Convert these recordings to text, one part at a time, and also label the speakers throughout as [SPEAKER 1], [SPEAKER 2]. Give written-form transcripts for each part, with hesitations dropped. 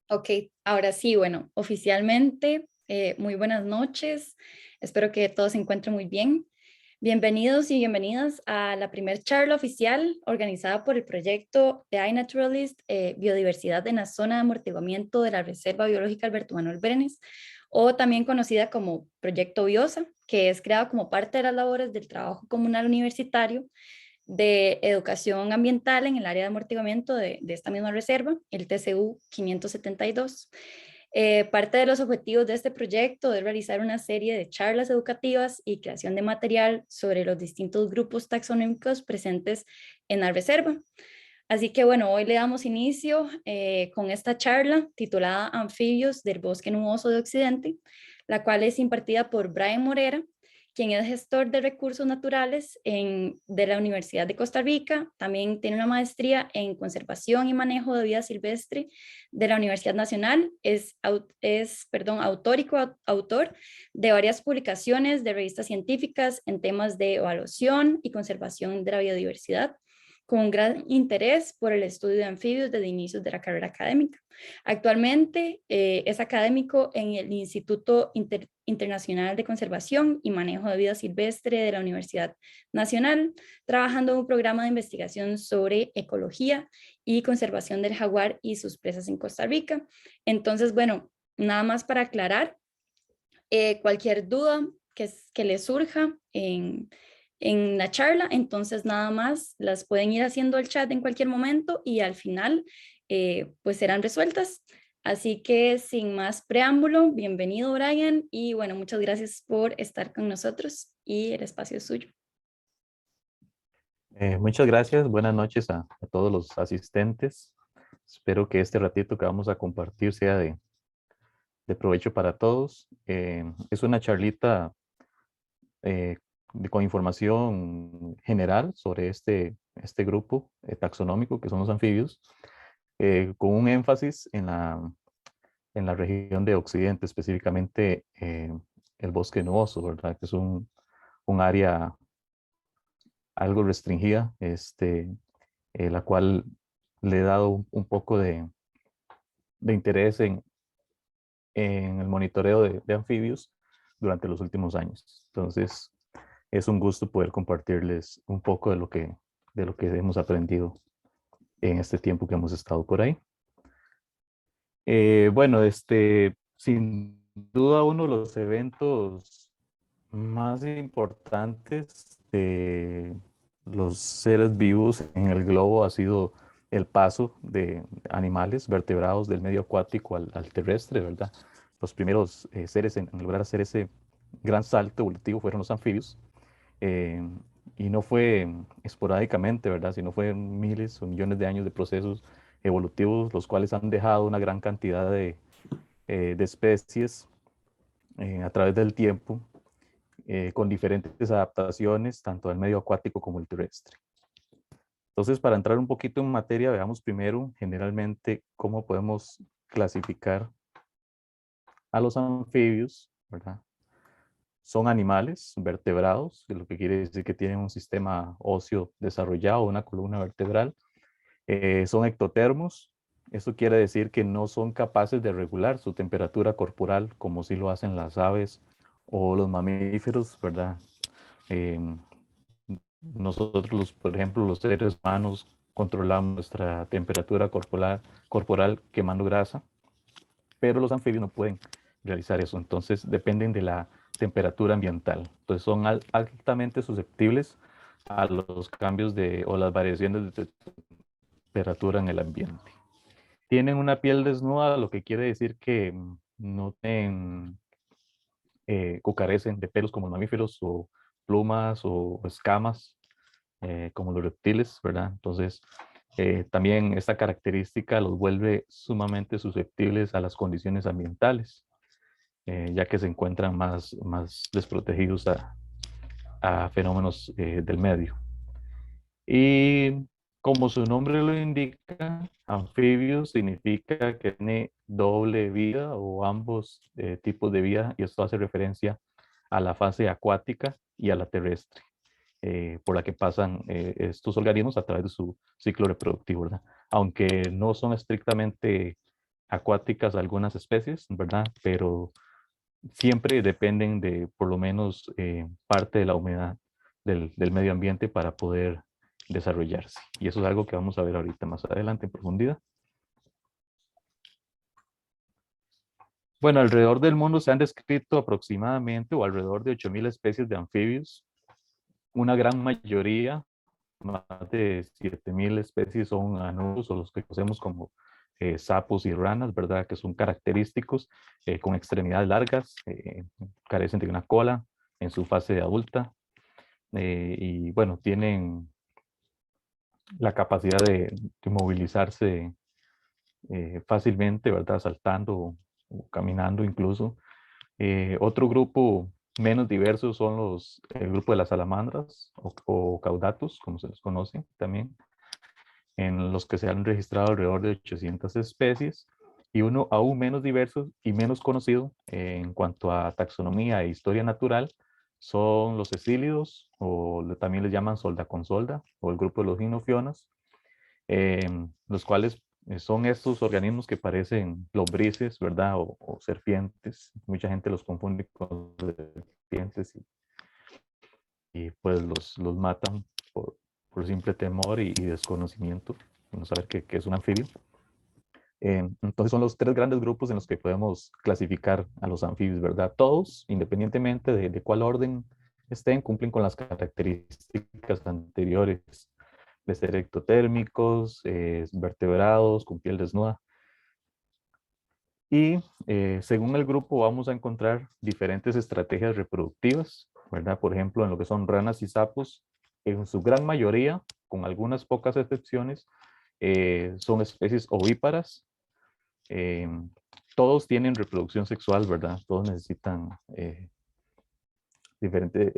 [SPEAKER 1] Ok, ahora sí, bueno, oficialmente, muy buenas noches. Espero que todos se encuentren muy bien. Bienvenidos y bienvenidas a la primer charla oficial organizada por el proyecto de iNaturalist, Biodiversidad en la zona de amortiguamiento de la Reserva Biológica Alberto Manuel Brenes, o también conocida como Proyecto Biosa, que es creado como parte de las labores del trabajo comunal universitario de educación ambiental en el área de amortiguamiento de esta misma reserva, el TCU 572. Parte de los objetivos de este proyecto es realizar una serie de charlas educativas y creación de material sobre los distintos grupos taxonómicos presentes en la reserva. Así que bueno, hoy le damos inicio con esta charla titulada Anfibios del Bosque Nuboso de Occidente, la cual es impartida por Brian Morera, quien es gestor de recursos naturales de la Universidad de Costa Rica. También tiene una maestría en conservación y manejo de vida silvestre de la Universidad Nacional. Autor y coautor de varias publicaciones de revistas científicas en temas de evaluación y conservación de la biodiversidad, con un gran interés por el estudio de anfibios desde inicios de la carrera académica. Actualmente es académico en el Instituto Internacional de Conservación y Manejo de Vida Silvestre de la Universidad Nacional, trabajando en un programa de investigación sobre ecología y conservación del jaguar y sus presas en Costa Rica. Entonces, bueno, nada más para aclarar, cualquier duda que les surja en la charla, entonces nada más las pueden ir haciendo al chat en cualquier momento y al final pues serán resueltas. Así que sin más preámbulo, bienvenido Brian y bueno, muchas gracias por estar con nosotros y el espacio es suyo.
[SPEAKER 2] Muchas gracias, buenas noches a todos los asistentes. Espero que este ratito que vamos a compartir sea de provecho para todos. Es una charlita eh, con información general sobre este grupo taxonómico que son los anfibios, con un énfasis en la región de Occidente, específicamente el bosque nuboso, ¿verdad? Que es un área algo restringida, la cual le he dado un poco de interés en el monitoreo de anfibios durante los últimos años. Entonces, es un gusto poder compartirles un poco de lo que hemos aprendido en este tiempo que hemos estado por ahí. Bueno, sin duda uno de los eventos más importantes de los seres vivos en el globo ha sido el paso de animales vertebrados del medio acuático al terrestre, ¿verdad? Los primeros seres en lograr hacer ese gran salto evolutivo fueron los anfibios, eh, y no fue esporádicamente, ¿verdad? Sino fue miles o millones de años de procesos evolutivos, los cuales han dejado una gran cantidad de especies a través del tiempo, con diferentes adaptaciones, tanto al medio acuático como el terrestre. Entonces, para entrar un poquito en materia, veamos primero generalmente cómo podemos clasificar a los anfibios, ¿verdad? Son animales vertebrados, lo que quiere decir que tienen un sistema óseo desarrollado, una columna vertebral. Son ectotermos, eso quiere decir que no son capaces de regular su temperatura corporal como si lo hacen las aves o los mamíferos, ¿verdad? Eh, Nosotros, por ejemplo, los seres humanos controlamos nuestra temperatura corporal quemando grasa, pero los anfibios no pueden realizar eso, entonces dependen de la temperatura ambiental. Entonces son altamente susceptibles a los cambios o las variaciones de temperatura en el ambiente. Tienen una piel desnuda, lo que quiere decir que no tienen, carecen de pelos como los mamíferos o plumas o escamas como los reptiles, ¿verdad? Entonces, también esta característica los vuelve sumamente susceptibles a las condiciones ambientales, ya que se encuentran más desprotegidos a fenómenos del medio. Y como su nombre lo indica, anfibio significa que tiene doble vida o ambos tipos de vida, y esto hace referencia a la fase acuática y a la terrestre, por la que pasan estos organismos a través de su ciclo reproductivo, ¿verdad? Aunque no son estrictamente acuáticas algunas especies, ¿verdad? Pero siempre dependen de por lo menos parte de la humedad del medio ambiente para poder desarrollarse. Y eso es algo que vamos a ver ahorita más adelante en profundidad. Bueno, alrededor del mundo se han descrito aproximadamente o alrededor de 8.000 especies de anfibios. Una gran mayoría, más de 7.000 especies son anubos o los que conocemos como sapos y ranas, ¿verdad? Que son característicos con extremidades largas, carecen de una cola en su fase adulta y bueno, tienen la capacidad de movilizarse fácilmente, ¿verdad? Saltando o caminando incluso. Otro grupo menos diverso son el grupo de las salamandras o caudatus, como se les conoce también, en los que se han registrado alrededor de 800 especies, y uno aún menos diverso y menos conocido en cuanto a taxonomía e historia natural son los cecílidos, o también les llaman solda con solda, o el grupo de los ginofionas, los cuales son estos organismos que parecen lombrices, ¿verdad? O serpientes. Mucha gente los confunde con serpientes y pues los matan por simple temor y desconocimiento, no saber que es un anfibio. Entonces son los tres grandes grupos en los que podemos clasificar a los anfibios, ¿verdad? Todos, independientemente de cuál orden estén, cumplen con las características anteriores de ser ectotérmicos, vertebrados, con piel desnuda. Y según el grupo vamos a encontrar diferentes estrategias reproductivas, ¿verdad? Por ejemplo, en lo que son ranas y sapos, en su gran mayoría, con algunas pocas excepciones, son especies ovíparas. Eh, Todos tienen reproducción sexual, ¿verdad? Todos necesitan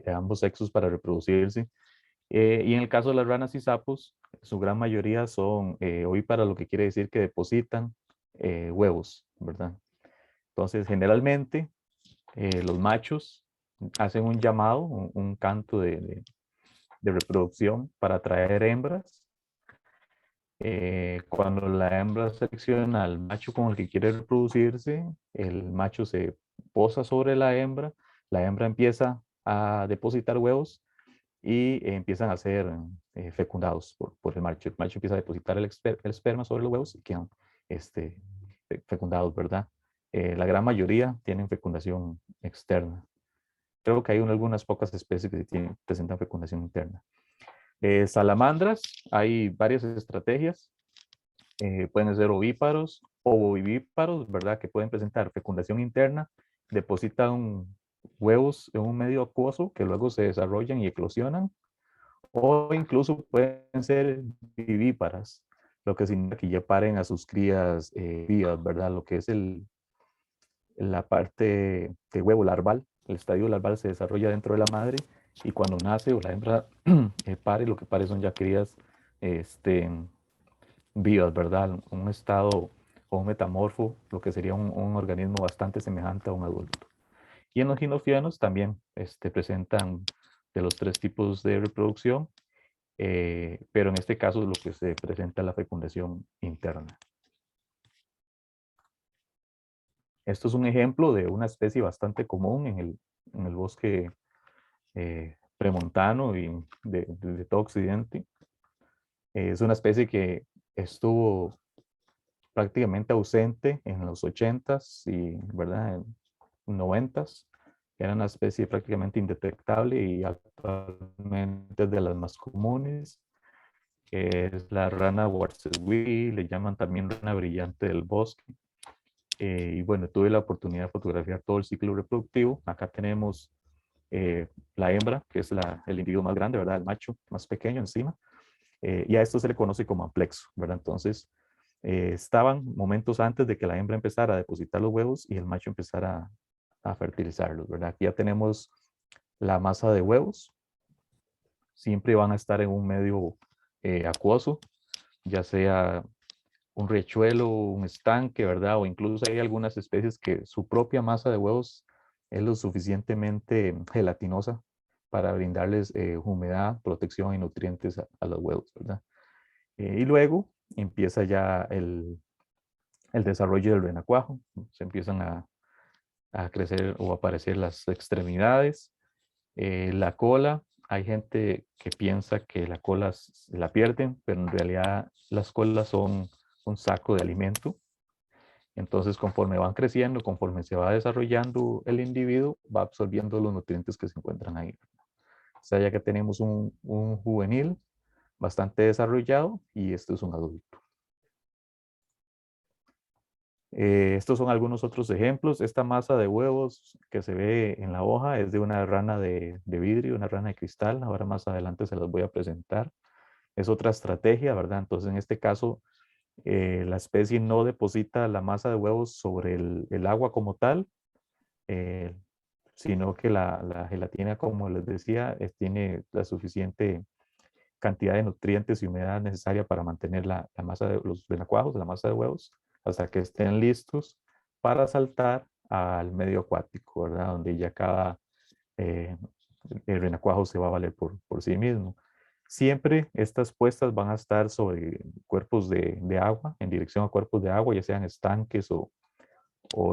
[SPEAKER 2] ambos sexos para reproducirse. Y en el caso de las ranas y sapos, su gran mayoría son ovíparas, lo que quiere decir que depositan huevos, ¿verdad? Entonces, generalmente, los machos hacen un llamado, un canto de reproducción para atraer hembras. Cuando la hembra selecciona al macho con el que quiere reproducirse, el macho se posa sobre la hembra empieza a depositar huevos y empiezan a ser fecundados por el macho. El macho empieza a depositar el esperma sobre los huevos y quedan este, fecundados, ¿verdad? La gran mayoría tienen fecundación externa. Creo que hay algunas pocas especies que presentan fecundación interna. Salamandras, hay varias estrategias. Pueden ser ovíparos o ovivíparos, ¿verdad? Que pueden presentar fecundación interna, depositan huevos en un medio acuoso que luego se desarrollan y eclosionan, o incluso pueden ser vivíparas, lo que significa que ya paren a sus crías vivas, ¿verdad? Lo que es la parte de huevo larval. El estadio larval se desarrolla dentro de la madre y cuando nace o la hembra pare, lo que pare son ya crías vivas, ¿verdad? Un estado o un metamorfo, lo que sería un organismo bastante semejante a un adulto. Y en los ginofionos también presentan de los tres tipos de reproducción, pero en este caso lo que se presenta es la fecundación interna. Esto es un ejemplo de una especie bastante común en el bosque premontano y de todo Occidente. Es una especie que estuvo prácticamente ausente en los 80s y, ¿verdad?, en 90s. Era una especie prácticamente indetectable y actualmente es de las más comunes, que es la rana Warceswi, le llaman también rana brillante del bosque. Y bueno, tuve la oportunidad de fotografiar todo el ciclo reproductivo. Acá tenemos la hembra, que es el individuo más grande, ¿verdad? El macho más pequeño encima. Y a esto se le conoce como amplexo, ¿verdad? Entonces, estaban momentos antes de que la hembra empezara a depositar los huevos y el macho empezara a fertilizarlos, ¿verdad? Aquí ya tenemos la masa de huevos. Siempre van a estar en un medio acuoso, ya sea un riachuelo, un estanque, ¿verdad? O incluso hay algunas especies que su propia masa de huevos es lo suficientemente gelatinosa para brindarles humedad, protección y nutrientes a los huevos, ¿verdad? Y luego empieza ya el desarrollo del renacuajo, se empiezan a crecer o aparecer las extremidades, la cola. Hay gente que piensa que la cola la pierden, pero en realidad las colas son un saco de alimento. Entonces, conforme van creciendo, conforme se va desarrollando el individuo, va absorbiendo los nutrientes que se encuentran ahí. O sea, ya que tenemos un juvenil bastante desarrollado y este es un adulto. Estos son algunos otros ejemplos. Esta masa de huevos que se ve en la hoja es de una rana de vidrio, una rana de cristal. Ahora más adelante se las voy a presentar. Es otra estrategia, ¿verdad? Entonces, en este caso, la especie no deposita la masa de huevos sobre el agua como tal, eh, sino que la gelatina, como les decía, tiene la suficiente cantidad de nutrientes y humedad necesaria para mantener la masa de los renacuajos, la masa de huevos, hasta que estén listos para saltar al medio acuático, ¿verdad? Donde ya cada eh, el renacuajo se va a valer por sí mismo. Siempre estas puestas van a estar sobre cuerpos de agua, en dirección a cuerpos de agua, ya sean estanques o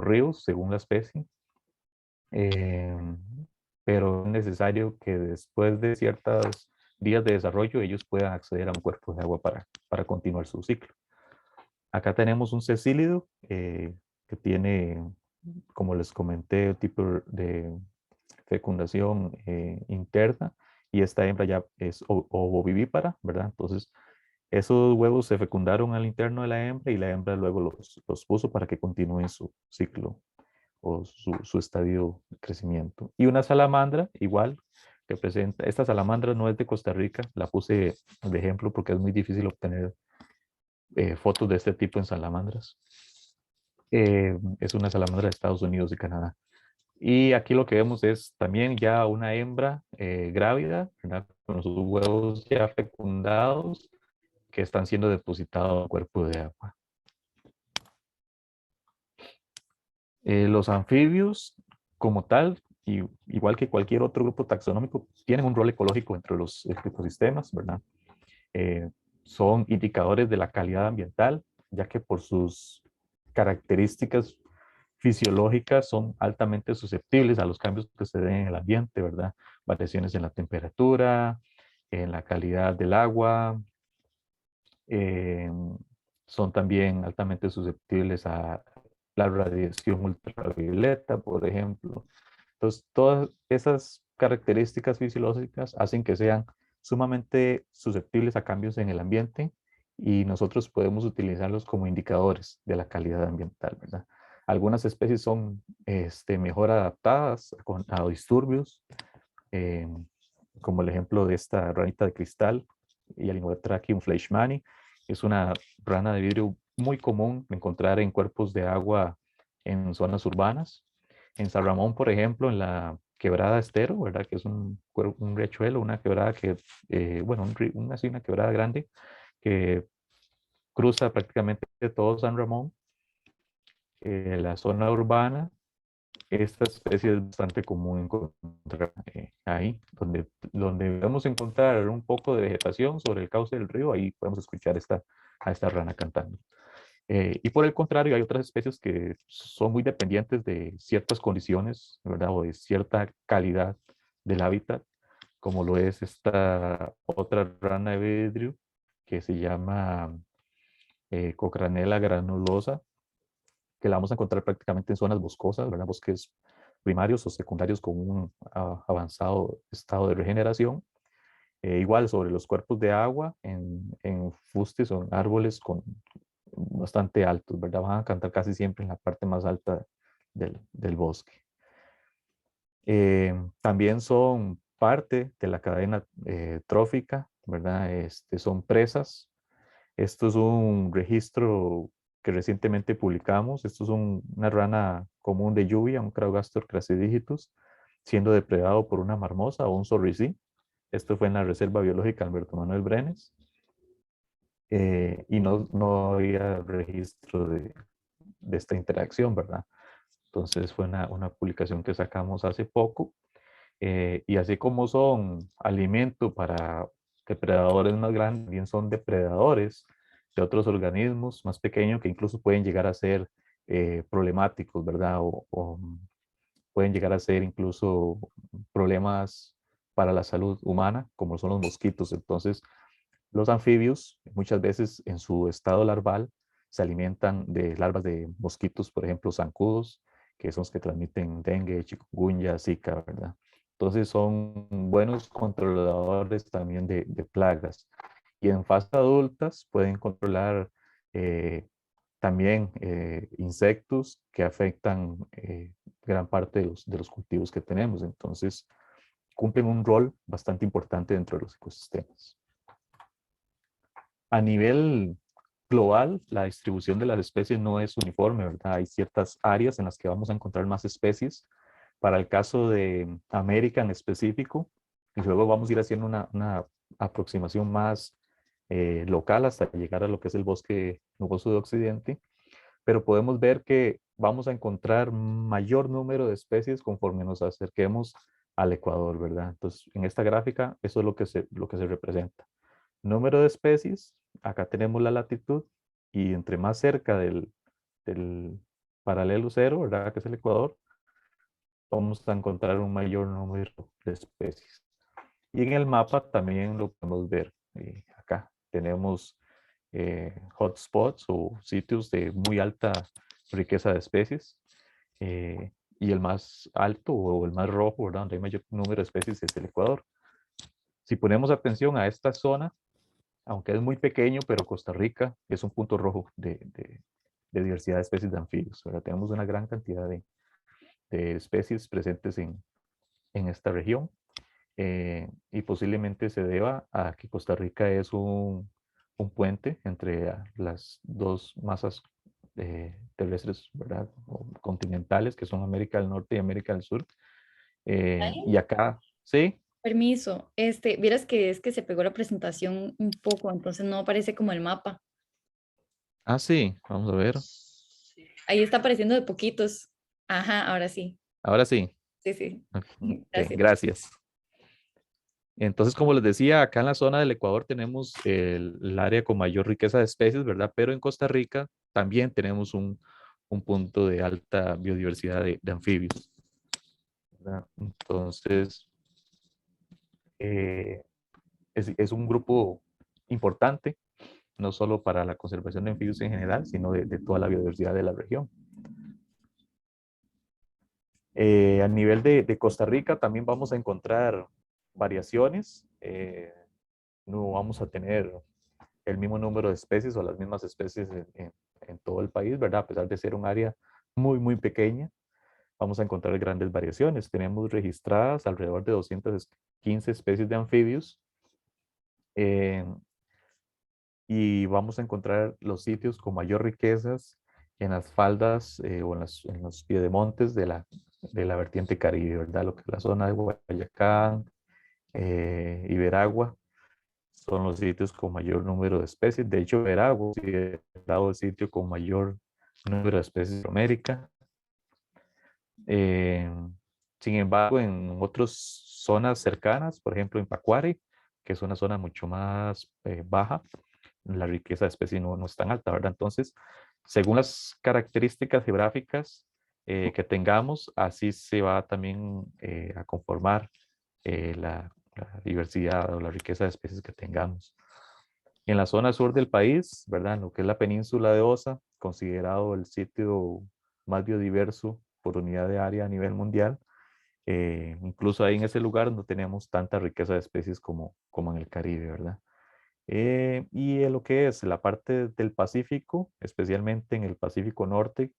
[SPEAKER 2] ríos, según la especie. Eh, pero es necesario que después de ciertos días de desarrollo ellos puedan acceder a un cuerpo de agua para continuar su ciclo. Acá tenemos un cecílido que tiene, como les comenté, un tipo de fecundación interna y esta hembra ya es ovovivípara, ¿verdad? Entonces, esos huevos se fecundaron al interno de la hembra y la hembra luego los puso para que continúen su ciclo o su estadio de crecimiento. Y una salamandra, igual, que presenta, esta salamandra no es de Costa Rica, la puse de ejemplo porque es muy difícil obtener fotos de este tipo en salamandras. Es una salamandra de Estados Unidos y Canadá. Y aquí lo que vemos es también ya una hembra grávida, ¿verdad? Con sus huevos ya fecundados que están siendo depositados en cuerpo de agua. Los anfibios, como tal, igual que cualquier otro grupo taxonómico, tienen un rol ecológico entre los ecosistemas, ¿verdad? Eh, Son indicadores de la calidad ambiental, ya que por sus características fisiológicas son altamente susceptibles a los cambios que se den en el ambiente, ¿verdad? Variaciones en la temperatura, en la calidad del agua, eh, son también altamente susceptibles a la radiación ultravioleta, por ejemplo. Entonces, todas esas características fisiológicas hacen que sean sumamente susceptibles a cambios en el ambiente y nosotros podemos utilizarlos como indicadores de la calidad ambiental, ¿verdad? Algunas especies son mejor adaptadas a disturbios, eh, como el ejemplo de esta ranita de cristal, y Ylinotrachium fleischmanni. Es una rana de vidrio muy común de encontrar en cuerpos de agua en zonas urbanas. En San Ramón, por ejemplo, en la quebrada Estero, ¿verdad? Que es un riachuelo, una quebrada que, bueno, una quebrada grande que cruza prácticamente todo San Ramón. La zona urbana, esta especie es bastante común encontrar ahí, donde vamos a encontrar un poco de vegetación sobre el cauce del río, ahí podemos escuchar a esta rana cantando. Y por el contrario, hay otras especies que son muy dependientes de ciertas condiciones, ¿verdad? O de cierta calidad del hábitat, como lo es esta otra rana de vidrio que se llama Cocranella granulosa, que la vamos a encontrar prácticamente en zonas boscosas, ¿verdad? Bosques primarios o secundarios con un avanzado estado de regeneración. Igual sobre los cuerpos de agua, en fustes o en árboles bastante altos, ¿verdad? Van a cantar casi siempre en la parte más alta del bosque. También son parte de la cadena trófica, ¿verdad? Son presas. Esto es un registro que recientemente publicamos. Esto es una rana común de lluvia, un Craugastor crassidigitus, siendo depredado por una marmosa o un zorricí. Esto fue en la Reserva Biológica Alberto Manuel Brenes. Y no había registro de esta interacción, ¿verdad? Entonces fue una publicación que sacamos hace poco. Y así como son alimento para depredadores más grandes, también son depredadores de otros organismos más pequeños que incluso pueden llegar a ser problemáticos, ¿verdad? O pueden llegar a ser incluso problemas para la salud humana, como son los mosquitos. Entonces, los anfibios muchas veces en su estado larval se alimentan de larvas de mosquitos, por ejemplo, zancudos, que son los que transmiten dengue, chikungunya, zika, ¿verdad? Entonces son buenos controladores también de plagas. Y en fase adultas pueden controlar también insectos que afectan gran parte de los cultivos que tenemos. Entonces cumplen un rol bastante importante dentro de los ecosistemas. A nivel global, la distribución de las especies no es uniforme, ¿verdad? Hay ciertas áreas en las que vamos a encontrar más especies. Para el caso de América en específico, y luego vamos a ir haciendo una aproximación más local hasta llegar a lo que es el bosque nuboso de Occidente, pero podemos ver que vamos a encontrar mayor número de especies conforme nos acerquemos al Ecuador, ¿verdad? Entonces, en esta gráfica, eso es lo que se representa. Número de especies, acá tenemos la latitud, y entre más cerca del paralelo cero, ¿verdad? Que es el Ecuador, vamos a encontrar un mayor número de especies. Y en el mapa también lo podemos ver. Acá tenemos hotspots o sitios de muy alta riqueza de especies. Y el más alto o el más rojo, ¿verdad? Donde hay mayor número de especies es el Ecuador. Si ponemos atención a esta zona, aunque es muy pequeño, pero Costa Rica es un punto rojo de diversidad de especies de anfibios, ¿verdad? Tenemos una gran cantidad de especies presentes en esta región. Y posiblemente se deba a que Costa Rica es un puente entre las dos masas terrestres, ¿verdad? O continentales, que son América del Norte y América del Sur. Y acá, sí.
[SPEAKER 1] Permiso, vieras que es que se pegó la presentación un poco, entonces no aparece como el mapa.
[SPEAKER 2] Ah, sí, vamos a ver.
[SPEAKER 1] Ahí está apareciendo de poquitos. Ajá, ahora sí.
[SPEAKER 2] Ahora sí.
[SPEAKER 1] Sí, sí.
[SPEAKER 2] Ok,
[SPEAKER 1] Gracias.
[SPEAKER 2] gracias. Entonces, como les decía, acá en la zona del Ecuador tenemos el área con mayor riqueza de especies, ¿verdad? Pero en Costa Rica también tenemos un punto de alta biodiversidad de anfibios, ¿verdad? Entonces, eh, es un grupo importante, no solo para la conservación de anfibios en general, sino de toda la biodiversidad de la región. A nivel de Costa Rica también vamos a encontrar variaciones. No vamos a tener el mismo número de especies o las mismas especies en todo el país, ¿verdad? A pesar de ser un área muy, muy pequeña, vamos a encontrar grandes variaciones. Tenemos registradas alrededor de 215 especies de anfibios. eh, y vamos a encontrar los sitios con mayor riquezas en las faldas o en los piedemontes de la vertiente Caribe, ¿verdad? Lo que es la zona de Guayacán y Veragua son los sitios con mayor número de especies. De hecho, Veragua es el sitio con mayor número de especies de América. Eh, Sin embargo, en otras zonas cercanas, por ejemplo en Pacuari, que es una zona mucho más baja, la riqueza de especies no es tan alta, ¿verdad? Entonces, según las características geográficas que tengamos, así se va también a conformar la diversidad o la riqueza de especies que tengamos. En la zona sur del país, ¿verdad? En lo que es la península de Osa, considerado el sitio más biodiverso por unidad de área a nivel mundial, incluso ahí en ese lugar no tenemos tanta riqueza de especies como en el Caribe, ¿verdad? Y en lo que es la parte del Pacífico, especialmente en el Pacífico Norte,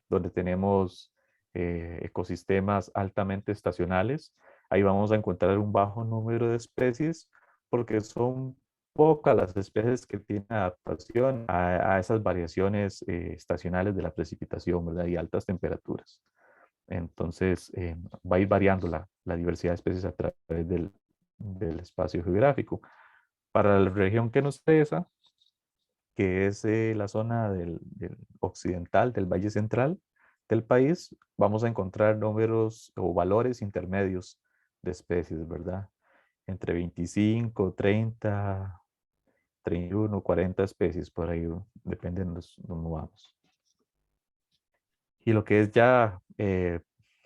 [SPEAKER 2] donde tenemos ecosistemas altamente estacionales, ahí vamos a encontrar un bajo número de especies porque son pocas las especies que tienen adaptación a esas variaciones estacionales de la precipitación, ¿verdad? Y altas temperaturas. Entonces, va a ir variando la diversidad de especies a través del espacio geográfico. Para la región que nos interesa, que es la zona del occidental, del Valle Central del país, vamos a encontrar números o valores intermedios de especies, ¿verdad? Entre 25, 30 31, 40 especies por ahí, depende de donde nos movamos. Y lo que es ya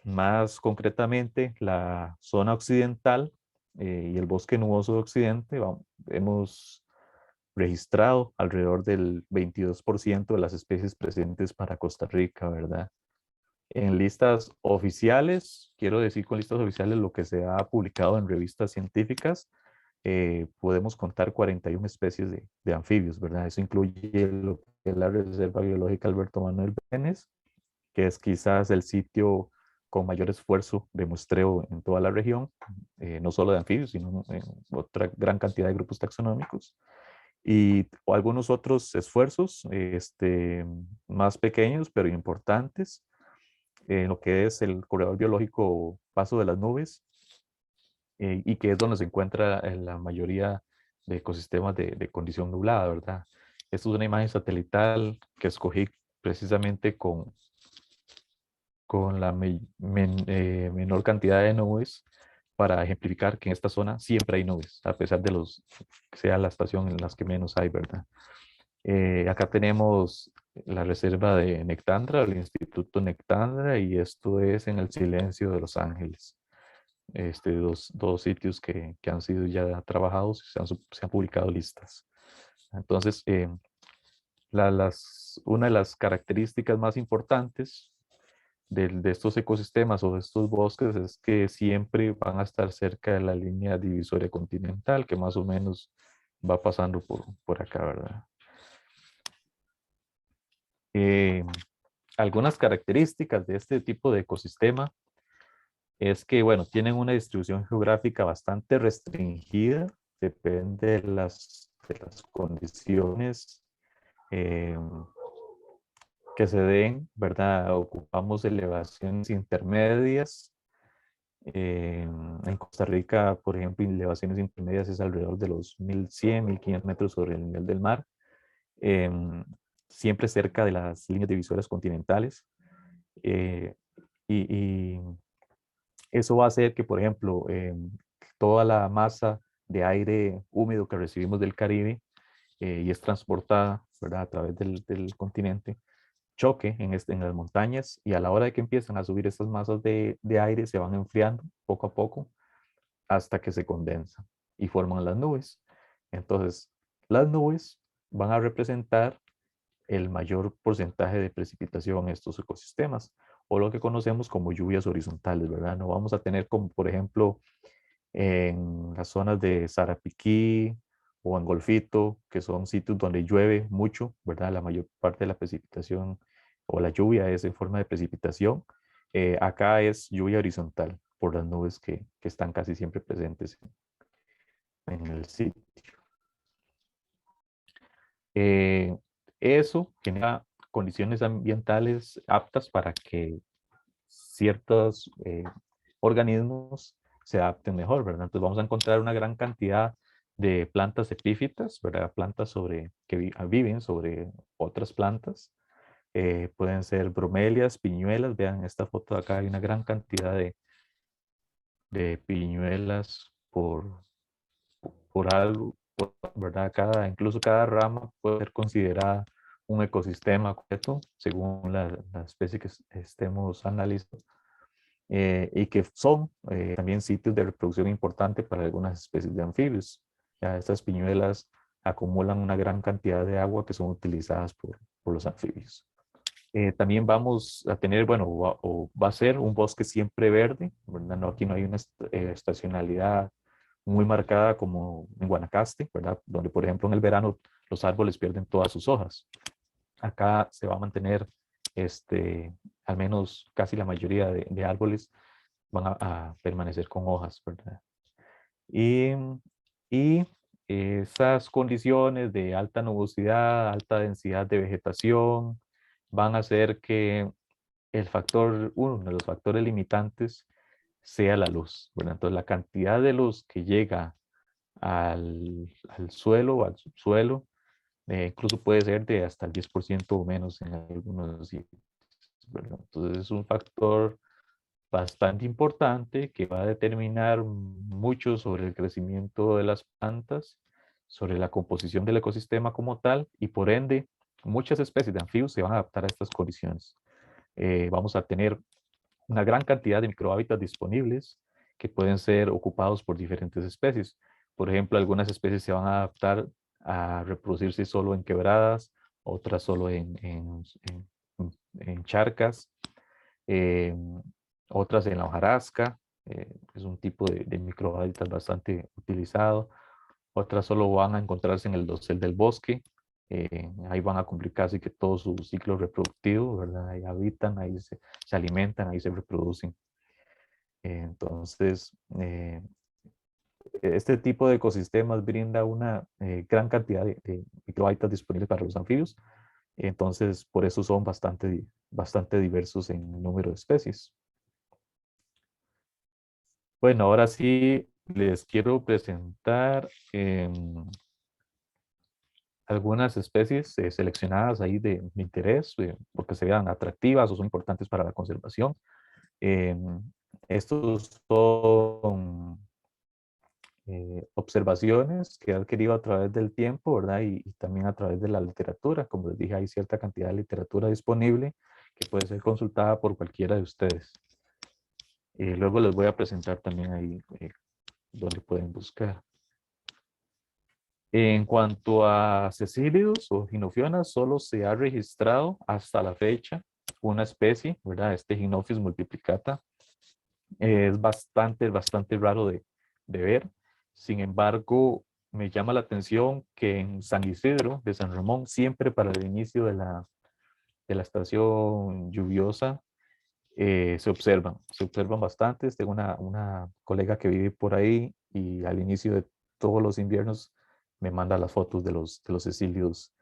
[SPEAKER 2] más concretamente la zona occidental y el bosque nuboso de Occidente, hemos registrado alrededor del 22% de las especies presentes para Costa Rica, ¿verdad? En listas oficiales, quiero decir con listas oficiales lo que se ha publicado en revistas científicas, podemos contar 41 especies de anfibios, ¿verdad? Eso incluye lo que es la Reserva Biológica Alberto Manuel Benes, que es quizás el sitio con mayor esfuerzo de muestreo en toda la región, no solo de anfibios, sino en otra gran cantidad de grupos taxonómicos. Y algunos otros esfuerzos más pequeños, pero importantes, en lo que es el corredor biológico Paso de las Nubes, y que es donde se encuentra la mayoría de ecosistemas de condición nublada, ¿verdad? Esta es una imagen satelital que escogí precisamente con la menor cantidad de nubes para ejemplificar que en esta zona siempre hay nubes, a pesar de que sea la estación en las que menos hay, ¿verdad? Acá tenemos la reserva de Nectandra, el Instituto Nectandra, y esto es en el Silencio de Los Ángeles. Dos sitios que han sido ya trabajados y se han publicado listas. Entonces, una de las características más importantes de estos ecosistemas o de estos bosques es que siempre van a estar cerca de la línea divisoria continental, que más o menos va pasando por acá, ¿verdad? Algunas características de este tipo de ecosistema es que, bueno, tienen una distribución geográfica bastante restringida, depende de las condiciones eh, que se den, ¿verdad? Ocupamos elevaciones intermedias. En Costa Rica, por ejemplo, elevaciones intermedias es alrededor de los 1100, 1500 metros sobre el nivel del mar, siempre cerca de las líneas divisoras continentales. Eh, y eso va a hacer que, por ejemplo, toda la masa de aire húmedo que recibimos del Caribe y es transportada, ¿verdad?, a través del continente, choque en las montañas, y a la hora de que empiezan a subir estas masas de aire se van enfriando poco a poco hasta que se condensan y forman las nubes. Entonces, las nubes van a representar el mayor porcentaje de precipitación en estos ecosistemas, o lo que conocemos como lluvias horizontales, ¿verdad? No vamos a tener como, por ejemplo, en las zonas de Sarapiquí o en Golfito, que son sitios donde llueve mucho, ¿verdad? La mayor parte de la precipitación o la lluvia es en forma de precipitación. Acá es lluvia horizontal por las nubes que están casi siempre presentes en el sitio. Eh, Eso genera condiciones ambientales aptas para que ciertos organismos se adapten mejor, ¿verdad? Entonces vamos a encontrar una gran cantidad de plantas epífitas, ¿verdad? Plantas que viven sobre otras plantas. Pueden ser bromelias, piñuelas. Vean esta foto de acá, hay una gran cantidad de piñuelas por algo, ¿verdad? Incluso cada rama puede ser considerada un ecosistema completo según la especie que estemos analizando, y que son también sitios de reproducción importante para algunas especies de anfibios. Ya estas piñuelas acumulan una gran cantidad de agua que son utilizadas por los anfibios. También vamos a tener, bueno, va a ser un bosque siempre verde, ¿verdad? No, aquí no hay una estacionalidad muy marcada como en Guanacaste, ¿verdad? Donde, por ejemplo, en el verano los árboles pierden todas sus hojas. Acá se va a mantener, al menos casi la mayoría de árboles van a permanecer con hojas, ¿verdad? Y, y esas condiciones de alta nubosidad, alta densidad de vegetación, van a hacer que uno de los factores limitantes sea la luz, ¿verdad? Entonces, la cantidad de luz que llega al suelo o al subsuelo, incluso puede ser de hasta el 10% o menos en algunos sitios, ¿verdad? Entonces, es un factor bastante importante que va a determinar mucho sobre el crecimiento de las plantas sobre la composición del ecosistema como tal y por ende muchas especies de anfibios se van a adaptar a estas condiciones. Vamos a tener una gran cantidad de microhábitats disponibles que pueden ser ocupados por diferentes especies. Por ejemplo, algunas especies se van a adaptar a reproducirse solo en quebradas, otras solo en charcas, eh, otras en la hojarasca, es un tipo de microhábitat bastante utilizado. Otras solo van a encontrarse en el dosel del bosque. Ahí van a cumplir casi que todo su ciclo reproductivo, ¿verdad? Ahí habitan, ahí se alimentan, ahí se reproducen. Entonces, este tipo de ecosistemas brinda una gran cantidad de microhábitats disponibles para los anfibios. Entonces, por eso son bastante diversos en número de especies. Bueno, ahora sí les quiero presentar algunas especies seleccionadas ahí de interés, porque se vean atractivas o son importantes para la conservación. Estos son observaciones que he adquirido a través del tiempo, ¿verdad? Y también a través de la literatura. Como les dije, hay cierta cantidad de literatura disponible que puede ser consultada por cualquiera de ustedes. Luego les voy a presentar también ahí donde pueden buscar. En cuanto a cecílidos o ginofionas, solo se ha registrado hasta la fecha una especie, ¿verdad? Este Ginophis multiplicata. Es bastante raro de ver. Sin embargo, me llama la atención que en San Isidro de San Ramón, siempre para el inicio de la estación lluviosa, se observan bastantes. Tengo una colega que vive por ahí y al inicio de todos los inviernos me manda las fotos de los cecilios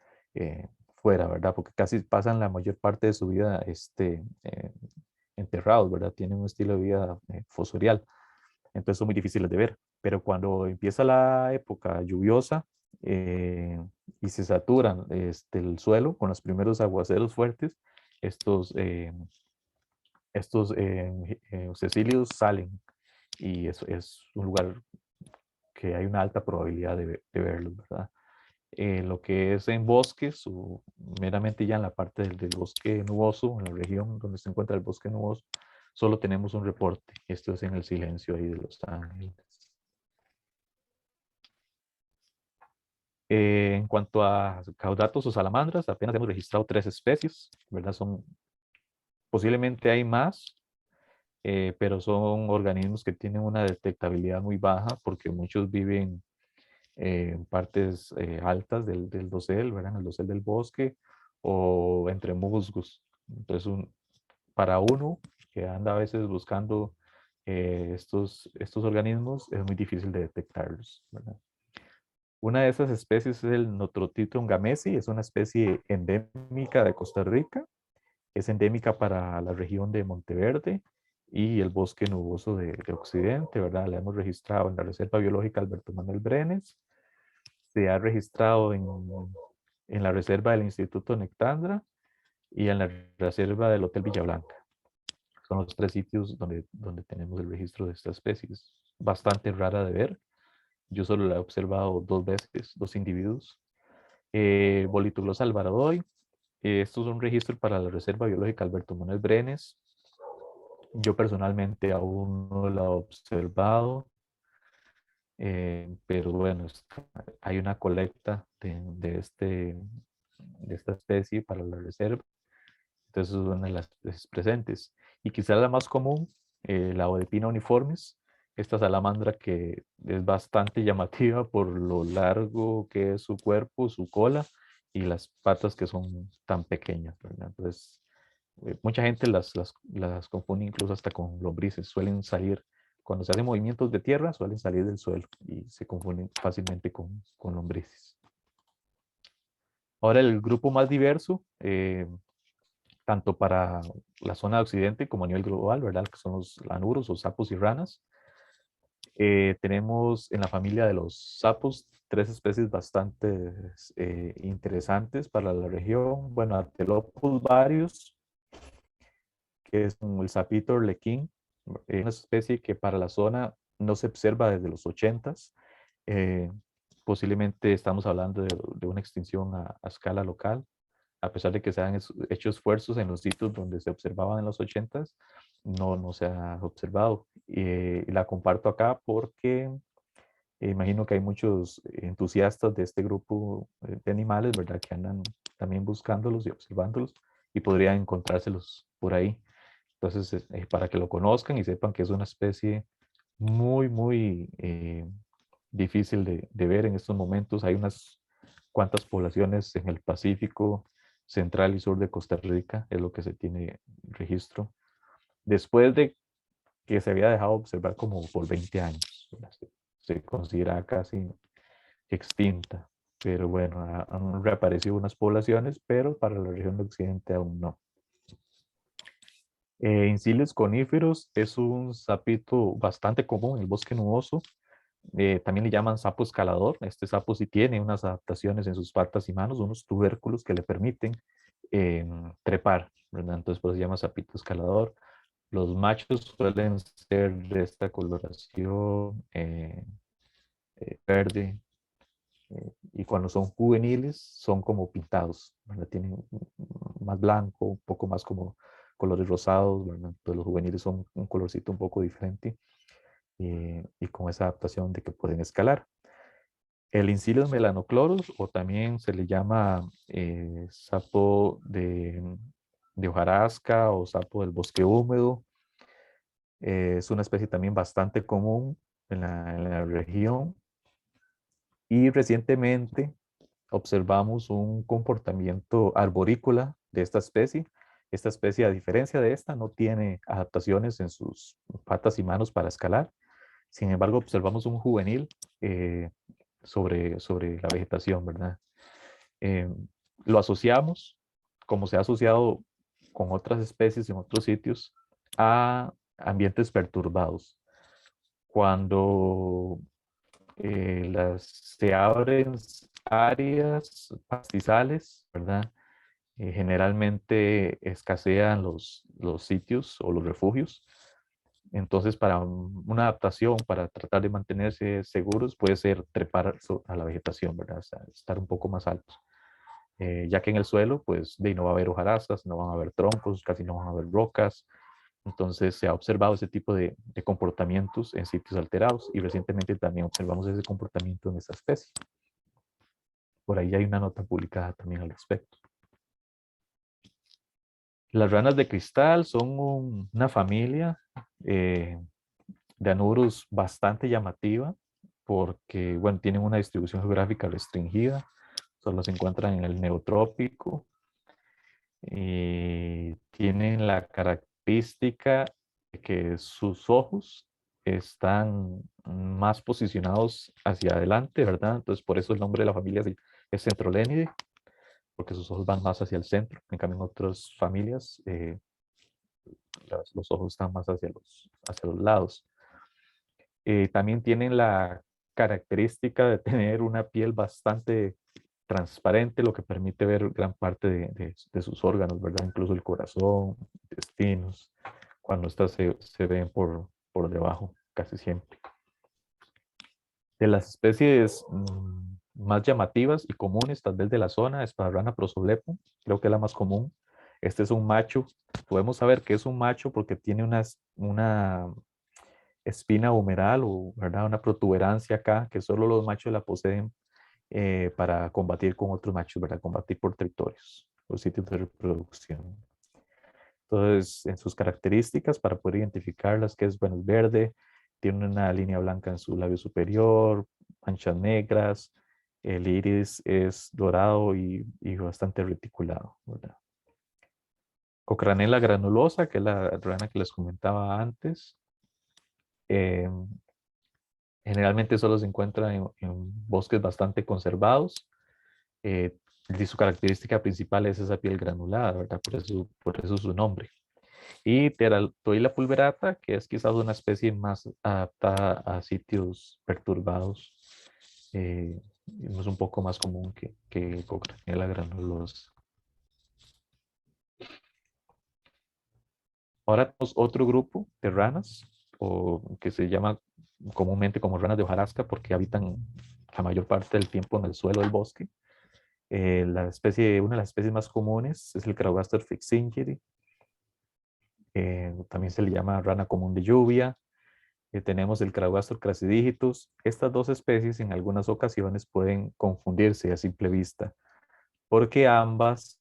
[SPEAKER 2] fuera, ¿verdad? Porque casi pasan la mayor parte de su vida enterrados, ¿verdad? Tienen un estilo de vida fosorial, entonces son muy difíciles de ver. Pero cuando empieza la época lluviosa eh, y se saturan el suelo con los primeros aguaceros fuertes, estos, eh, estos cecilios salen y es un lugar que hay una alta probabilidad de verlos, ¿verdad? Lo que es en bosques o meramente ya en la parte del bosque nuboso, en la región donde se encuentra el bosque nuboso, solo tenemos un reporte. Esto es en el silencio ahí de Los Ángeles. En cuanto a caudatos o salamandras, apenas hemos registrado 3 especies, ¿verdad? Posiblemente hay más, pero son organismos que tienen una detectabilidad muy baja porque muchos viven en partes altas del dosel, ¿verdad? En el dosel del bosque o entre musgos. Entonces, para uno que anda a veces buscando estos organismos, es muy difícil de detectarlos, ¿verdad? Una de esas especies es el Notrotitum gamesi, es una especie endémica de Costa Rica, es endémica para la región de Monteverde y el bosque nuboso de Occidente, ¿verdad? La hemos registrado en la Reserva Biológica Alberto Manuel Brenes, se ha registrado en la Reserva del Instituto Nectandra y en la Reserva del Hotel Villa Blanca. Son los 3 sitios donde tenemos el registro de esta especie. Es bastante rara de ver. Yo solo la he observado 2 veces, 2 individuos. Bolituglosa alvaradoy. Esto es un registro para la Reserva Biológica Alberto Manuel Brenes. Yo personalmente aún no la he observado, pero bueno, hay una colecta de esta especie para la reserva. Entonces es una de las especies presentes. Y quizás la más común, la Odepina uniformis, esta salamandra que es bastante llamativa por lo largo que es su cuerpo, su cola y las patas que son tan pequeñas, ¿verdad? Entonces, mucha gente las confunde incluso hasta con lombrices. Suelen salir, cuando se hacen movimientos de tierra, suelen salir del suelo y se confunden fácilmente con lombrices. Ahora el grupo más diverso, tanto para la zona de Occidente como a nivel global, ¿verdad? Que son los lanuros o sapos y ranas. Tenemos en la familia de los sapos 3 especies bastante interesantes para la región. Bueno, Atelopus varios, que es como el sapito arlequín, una especie que para la zona no se observa desde los 80s. posiblemente estamos hablando de una extinción a escala local, a pesar de que se han hecho esfuerzos en los sitios donde se observaban en los 80s, no se ha observado. Y la comparto acá porque imagino que hay muchos entusiastas de este grupo de animales, ¿verdad? Que andan también buscándolos y observándolos y podrían encontrárselos por ahí. Entonces, para que lo conozcan y sepan que es una especie muy difícil de ver en estos momentos. Hay unas cuantas poblaciones en el Pacífico central y sur de Costa Rica, es lo que se tiene registro. Después de que se había dejado observar como por 20 años, se considera casi extinta. Pero bueno, han reaparecido unas poblaciones, pero para la región de Occidente aún no. Inciles coníferos es un sapito bastante común en el bosque nuboso. También le llaman sapo escalador. Este sapo sí tiene unas adaptaciones en sus patas y manos, unos tubérculos que le permiten trepar, ¿verdad? Entonces por eso se llama sapito escalador. Los machos suelen ser de esta coloración verde, y cuando son juveniles son como pintados, ¿verdad? Tienen más blanco, un poco más como colores rosados, ¿verdad? Entonces los juveniles son un colorcito un poco diferente, y con esa adaptación de que pueden escalar. El Incilius melanoclorus, o también se le llama sapo de hojarasca o sapo del bosque húmedo, es una especie también bastante común en la región, y recientemente observamos un comportamiento arborícola de esta especie. Esta especie, a diferencia de esta, no tiene adaptaciones en sus patas y manos para escalar. Sin embargo, observamos un juvenil sobre la vegetación, ¿verdad? Eh, lo asociamos, como se ha asociado con otras especies en otros sitios, a ambientes perturbados. Cuando se abren áreas pastizales, ¿verdad? Generalmente escasean los sitios o los refugios. Entonces, para una adaptación, para tratar de mantenerse seguros, puede ser trepar a la vegetación, ¿verdad? O sea, estar un poco más altos. Ya que en el suelo, pues, no va a haber hojarascas, no van a haber troncos, casi no van a haber rocas. Entonces, se ha observado ese tipo de comportamientos en sitios alterados, y recientemente también observamos ese comportamiento en esta especie. Por ahí hay una nota publicada también al respecto. Las ranas de cristal son una familia de anurus bastante llamativa porque, bueno, tienen una distribución geográfica restringida, solo se encuentran en el neotrópico, y tienen la característica de que sus ojos están más posicionados hacia adelante, ¿verdad? Entonces, por eso el nombre de la familia es Centrolénide, porque sus ojos van más hacia el centro. En cambio, en otras familias, los ojos están más hacia los lados. También tienen la característica de tener una piel bastante transparente, lo que permite ver gran parte de sus órganos, ¿verdad? Incluso el corazón, intestinos, cuando estas se ven por debajo, casi siempre. De las especies más llamativas y comunes, tal vez de la zona, Espadarrana prosolepo, creo que es la más común. Este es un macho. Podemos saber que es un macho porque tiene una espina humeral, o, ¿verdad?, una protuberancia acá, que solo los machos la poseen para combatir con otros machos, ¿verdad? Combatir por territorios, los sitios de reproducción. Entonces, en sus características, para poder identificarlas, que es, bueno, es verde, tiene una línea blanca en su labio superior, manchas negras, el iris es dorado y bastante reticulado, ¿verdad? Cocranela granulosa, que es la rana que les comentaba antes. Eh, Generalmente solo se encuentra en bosques bastante conservados. Y su característica principal es esa piel granulada, ¿verdad? Por eso su nombre. Y Teratoila pulverata, que es quizás una especie más adaptada a sitios perturbados. Es un poco más común que Cocranella granulosa. Ahora tenemos otro grupo de ranas, o que se llama comúnmente como ranas de hojarasca, porque habitan la mayor parte del tiempo en el suelo del bosque. Una de las especies más comunes es el Craugastor fixingeri. También se le llama rana común de lluvia. Tenemos el Craugastor crassidigitus. Estas dos especies en algunas ocasiones pueden confundirse a simple vista, porque ambas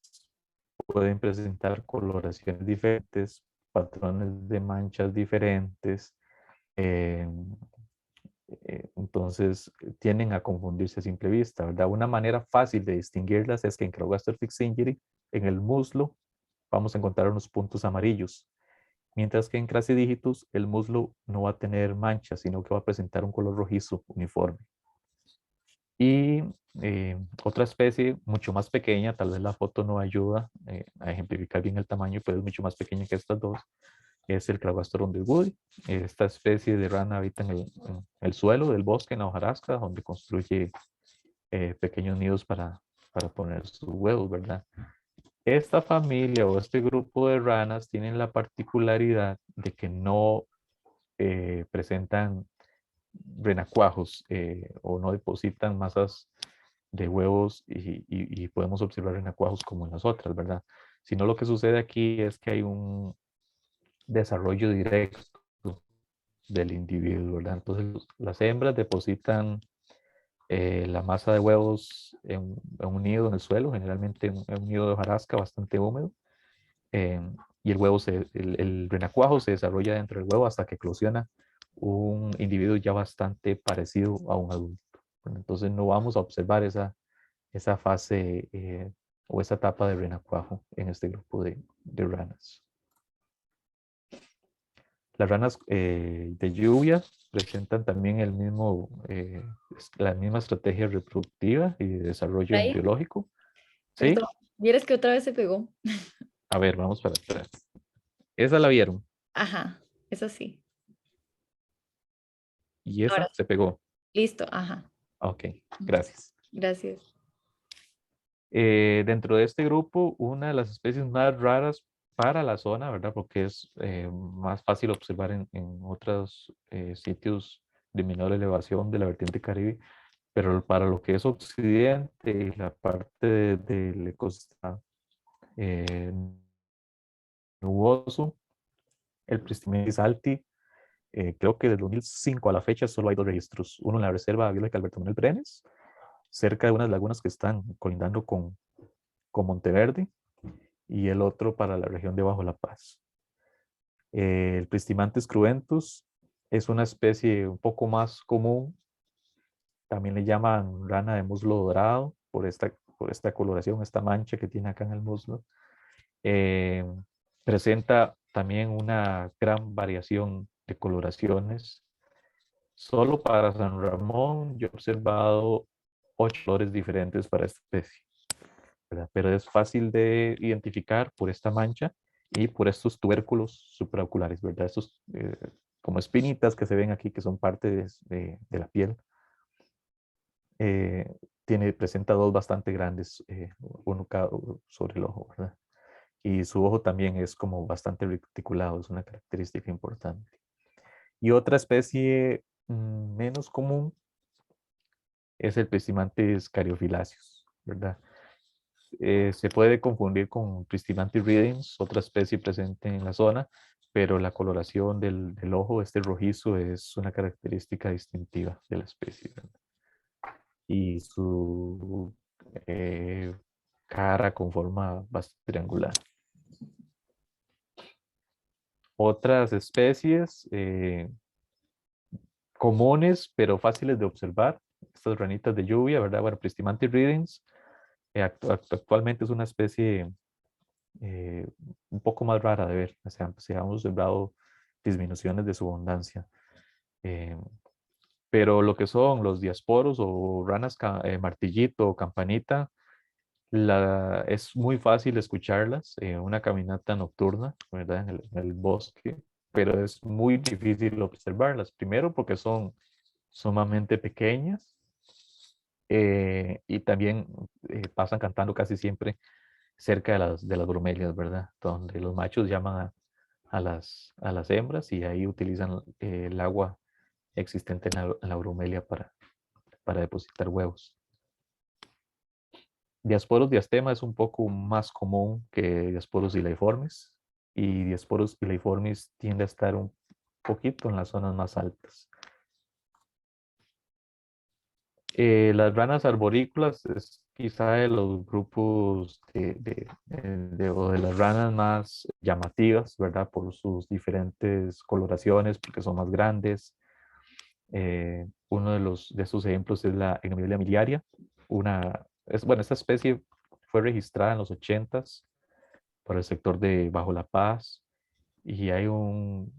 [SPEAKER 2] pueden presentar coloraciones diferentes, patrones de manchas diferentes. eh, entonces tienden a confundirse a simple vista, ¿verdad? Una manera fácil de distinguirlas es que en Craugastor fixingeri, en el muslo, vamos a encontrar unos puntos amarillos, mientras que en Crassidigitus el muslo no va a tener manchas, sino que va a presentar un color rojizo uniforme. Y otra especie mucho más pequeña, tal vez la foto no ayuda a ejemplificar bien el tamaño, pero es mucho más pequeña que estas dos, es el Craugastor underwoodi. Esta especie de rana habita en el suelo del bosque, en la hojarasca, donde construye pequeños nidos para poner sus huevos, ¿verdad? Esta familia o este grupo de ranas tienen la particularidad de que no presentan renacuajos o no depositan masas de huevos y podemos observar renacuajos como en las otras, ¿verdad? Sino lo que sucede aquí es que hay un desarrollo directo del individuo, ¿verdad? Entonces las hembras depositan la masa de huevos en un nido en el suelo, generalmente en un nido de hojarasca bastante húmedo, eh, y el renacuajo se desarrolla dentro del huevo hasta que eclosiona un individuo ya bastante parecido a un adulto. Bueno, entonces no vamos a observar esa fase o esa etapa de renacuajo en este grupo de ranas. Las ranas de lluvia presentan también la misma estrategia reproductiva y de desarrollo
[SPEAKER 1] Ahí,
[SPEAKER 2] embriológico. ¿Sí?
[SPEAKER 1] perdón, vieras que otra vez se pegó.
[SPEAKER 2] A ver, vamos para atrás. Esa la vieron
[SPEAKER 1] Ajá, eso sí.
[SPEAKER 2] y
[SPEAKER 1] Ahora
[SPEAKER 2] esa
[SPEAKER 1] sí.
[SPEAKER 2] se pegó.
[SPEAKER 1] Listo, ajá.
[SPEAKER 2] Ok, gracias.
[SPEAKER 1] Gracias.
[SPEAKER 2] Dentro de este grupo, una de las especies más raras para la zona, ¿verdad? Porque es más fácil observar en otros sitios de menor elevación de la vertiente Caribe, pero para lo que es occidente y la parte del ecosistema eh, nuboso, el Pristimelis alti, creo que del 2005 a la fecha solo hay dos registros, uno en la Reserva Biológica Alberto Manuel Brenes, cerca de unas lagunas que están colindando con Monteverde, y el otro para la región de Bajo La Paz. El Pristimantes cruentus es una especie un poco más común, también le llaman rana de muslo dorado por esta coloración, esta mancha que tiene acá en el muslo. Eh, Presenta también una gran variación de coloraciones. Solo para San Ramón yo he observado 8 colores diferentes para esta especie, ¿verdad? Pero es fácil de identificar por esta mancha y por estos tubérculos supraoculares, ¿verdad? Estos como espinitas que se ven aquí, que son parte de la piel. Eh, presenta dos bastante grandes, uno sobre el ojo, ¿verdad? Y su ojo también es como bastante reticulado, es una característica importante. Y otra especie menos común es el Pristimantis caryophyllaceus, ¿verdad? Se puede confundir con Pristimantis ridens, otra especie presente en la zona, pero la coloración del ojo, este rojizo, es una característica distintiva de la especie, ¿verdad? Y su cara con forma bastante triangular. Otras especies comunes, pero fáciles de observar, estas ranitas de lluvia, ¿verdad? Bueno, Pristimantis ridens actualmente es una especie un poco más rara de ver, o sea, se han observado disminuciones de su abundancia. Eh, pero lo que son los diasporos o ranas martillito o campanita, es muy fácil escucharlas en una caminata nocturna, ¿verdad? En el bosque, pero es muy difícil observarlas. Primero porque son sumamente pequeñas y también pasan cantando casi siempre cerca de las bromelias, ¿verdad? Donde los machos llaman a las hembras y ahí utilizan el agua existente en la bromelia para depositar huevos. Diasporos diastema es un poco más común que Diasporos ileiformis, y Diasporos ileiformis tiende a estar un poquito en las zonas más altas. Las ranas arborícolas es quizá de los grupos o de las ranas más llamativas, ¿verdad? Por sus diferentes coloraciones, porque son más grandes. Uno de esos ejemplos es la Ignomilia miliaria. Bueno, esta especie fue registrada en los 80s por el sector de Bajo La Paz, y hay un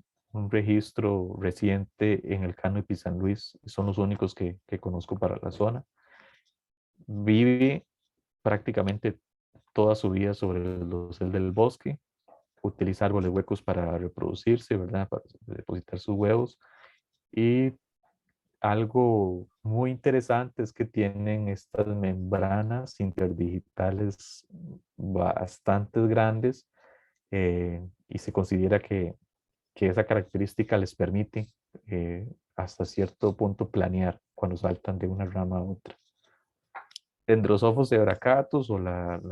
[SPEAKER 2] registro reciente en el Cano y San Luis. Son los únicos que conozco para la zona. Vive prácticamente toda su vida sobre el dosel del bosque, utiliza árboles huecos para reproducirse, ¿verdad? Para depositar sus huevos. Y algo muy interesante es que tienen estas membranas interdigitales bastante grandes, y se considera que esa característica les permite hasta cierto punto planear cuando saltan de una rama a otra. Dendrosophos ebracatus, o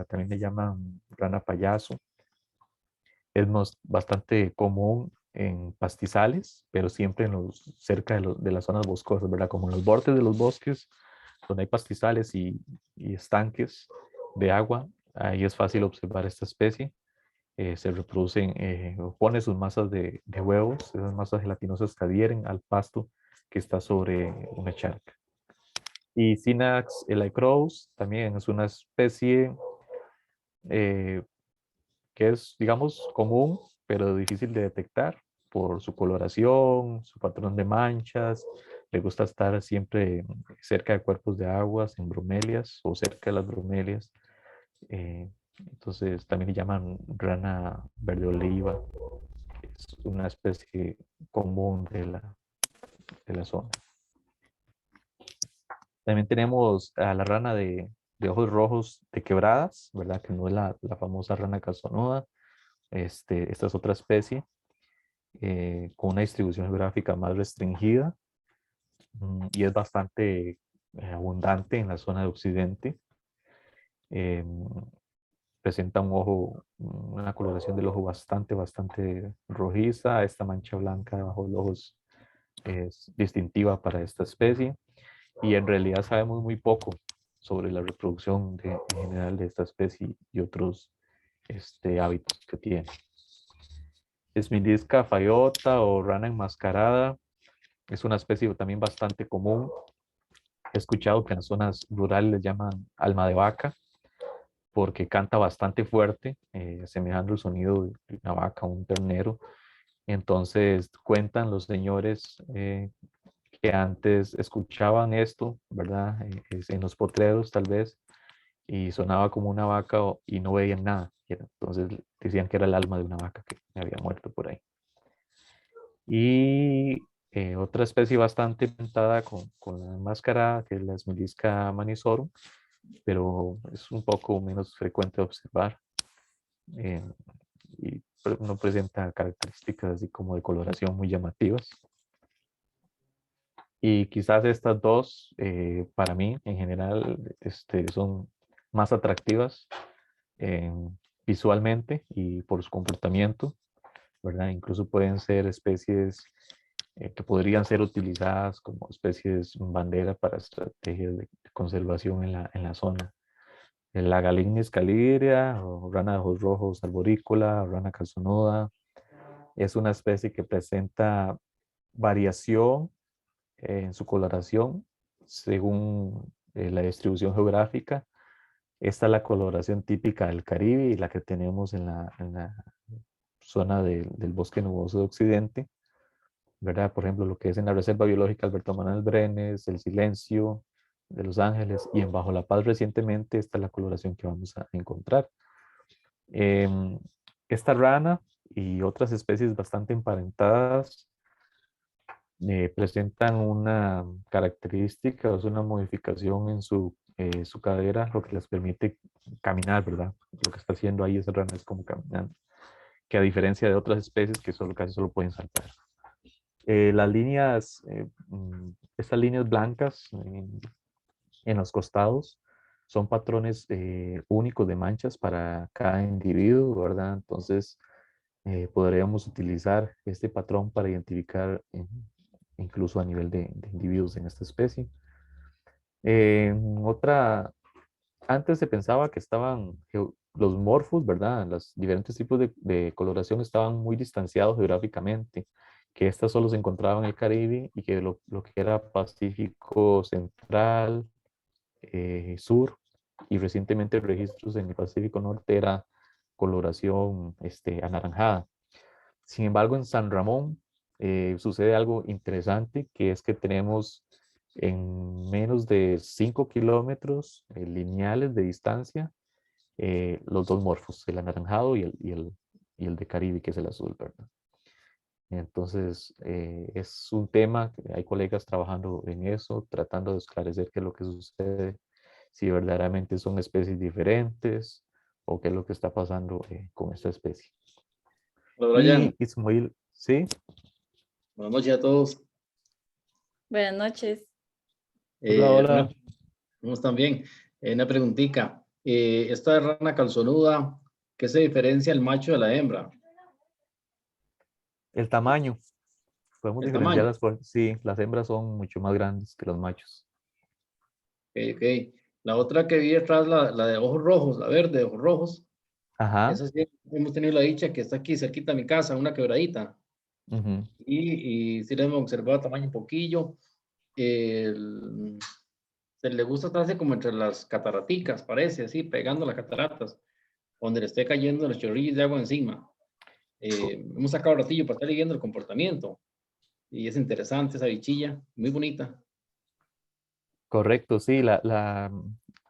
[SPEAKER 2] también le llaman rana payaso, es bastante común en pastizales, pero siempre cerca de las zonas boscosas, ¿verdad? Como en los bordes de los bosques, donde hay pastizales y estanques de agua, ahí es fácil observar esta especie. Se reproducen, pone sus masas de huevos, esas masas gelatinosas que adhieren al pasto que está sobre una charca. Y Synax elaicrous también es una especie eh, que es, digamos, común, pero difícil de detectar por su coloración, su patrón de manchas. Le gusta estar siempre cerca de cuerpos de aguas, en bromelias o cerca de las bromelias. Entonces también le llaman rana verde oliva. Es una especie común de la zona. También tenemos a la rana de ojos rojos de quebradas, ¿verdad? Que no es la famosa rana calzonuda. Esta es otra especie con una distribución geográfica más restringida, y es bastante abundante en la zona de occidente. Eh, Presenta una coloración del ojo bastante rojiza. Esta mancha blanca debajo de los ojos es distintiva para esta especie, y en realidad sabemos muy poco sobre la reproducción en general de esta especie y otros hábitos que tiene. Esmindisca fayota o rana enmascarada es una especie también bastante común. He escuchado que en las zonas rurales les llaman alma de vaca porque canta bastante fuerte, asemejando el sonido de una vaca o un ternero. Entonces cuentan los señores que antes escuchaban esto, ¿verdad? En los potreros tal vez, y sonaba como una vaca y no veían nada. Entonces decían que era el alma de una vaca que había muerto por ahí. Y otra especie bastante pintada con la máscara, que es la Esmelisca manisorum, pero es un poco menos frecuente de observar, eh, y no presenta características así como de coloración muy llamativas. Y quizás estas dos, para mí en general, son más atractivas eh, visualmente y por su comportamiento, ¿verdad? Incluso pueden ser especies que podrían ser utilizadas como especies bandera para estrategias de conservación en la zona. La Galignis calidia, o rana de ojos rojos arborícola, o rana calzonuda, es una especie que presenta variación en su coloración según la distribución geográfica. Esta es la coloración típica del Caribe y la que tenemos en la zona del bosque nuboso de Occidente, ¿verdad? Por ejemplo, lo que es en la Reserva Biológica Alberto Manuel Brenes, el Silencio de Los Ángeles, y en Bajo La Paz recientemente, esta es la coloración que vamos a encontrar. Esta rana y otras especies bastante emparentadas presentan una característica, o es una modificación en su cadera, lo que les permite caminar, ¿verdad? Lo que está haciendo ahí esa rana es como caminando, que a diferencia de otras especies que casi solo pueden saltar. Las líneas, estas líneas blancas En los costados son patrones únicos de manchas para cada individuo, ¿verdad? Entonces, podríamos utilizar este patrón para identificar incluso a nivel de individuos en esta especie. Otra, antes se pensaba que estaban los morfos, ¿verdad? Los diferentes tipos de coloración estaban muy distanciados geográficamente, que estas solo se encontraban en el Caribe y que lo que era Pacífico Central, Sur y recientemente registros en el Pacífico Norte era coloración anaranjada. Sin embargo, en San Ramón sucede algo interesante, que es que tenemos en menos de 5 kilómetros lineales de distancia los dos morfos, el anaranjado y el de Caribe, que es el azul, ¿verdad? Entonces, es un tema, hay colegas trabajando en eso, tratando de esclarecer qué es lo que sucede, si verdaderamente son especies diferentes o qué es lo que está pasando con esta especie.
[SPEAKER 3] Hola, Brian.
[SPEAKER 2] Y Ismael, ¿sí?
[SPEAKER 3] Buenas noches a todos.
[SPEAKER 1] Buenas noches.
[SPEAKER 2] Hola, hola.
[SPEAKER 3] ¿Cómo están? Bien. Una preguntita. Esta rana calzonuda, ¿qué se diferencia el macho de la hembra?
[SPEAKER 2] El tamaño. Podemos
[SPEAKER 3] El tamaño.
[SPEAKER 2] diferenciarlas por, sí, las hembras son mucho más grandes que los machos.
[SPEAKER 3] Ok, ok. La otra que vi detrás, la de ojos rojos, la verde de ojos rojos.
[SPEAKER 2] Ajá.
[SPEAKER 3] Esa sí, hemos tenido la dicha que está aquí cerquita de mi casa, una quebradita.
[SPEAKER 2] Ujú.
[SPEAKER 3] Y sí le hemos observado tamaño un poquillo. El- Se le gusta estarse como entre las cataraticas, parece, así, pegando las cataratas, donde le esté cayendo los chorrillos de agua encima.
[SPEAKER 2] Co-
[SPEAKER 3] Hemos sacado ratillo para estar leyendo el comportamiento y es interesante esa bichilla, muy bonita.
[SPEAKER 2] Correcto, sí, la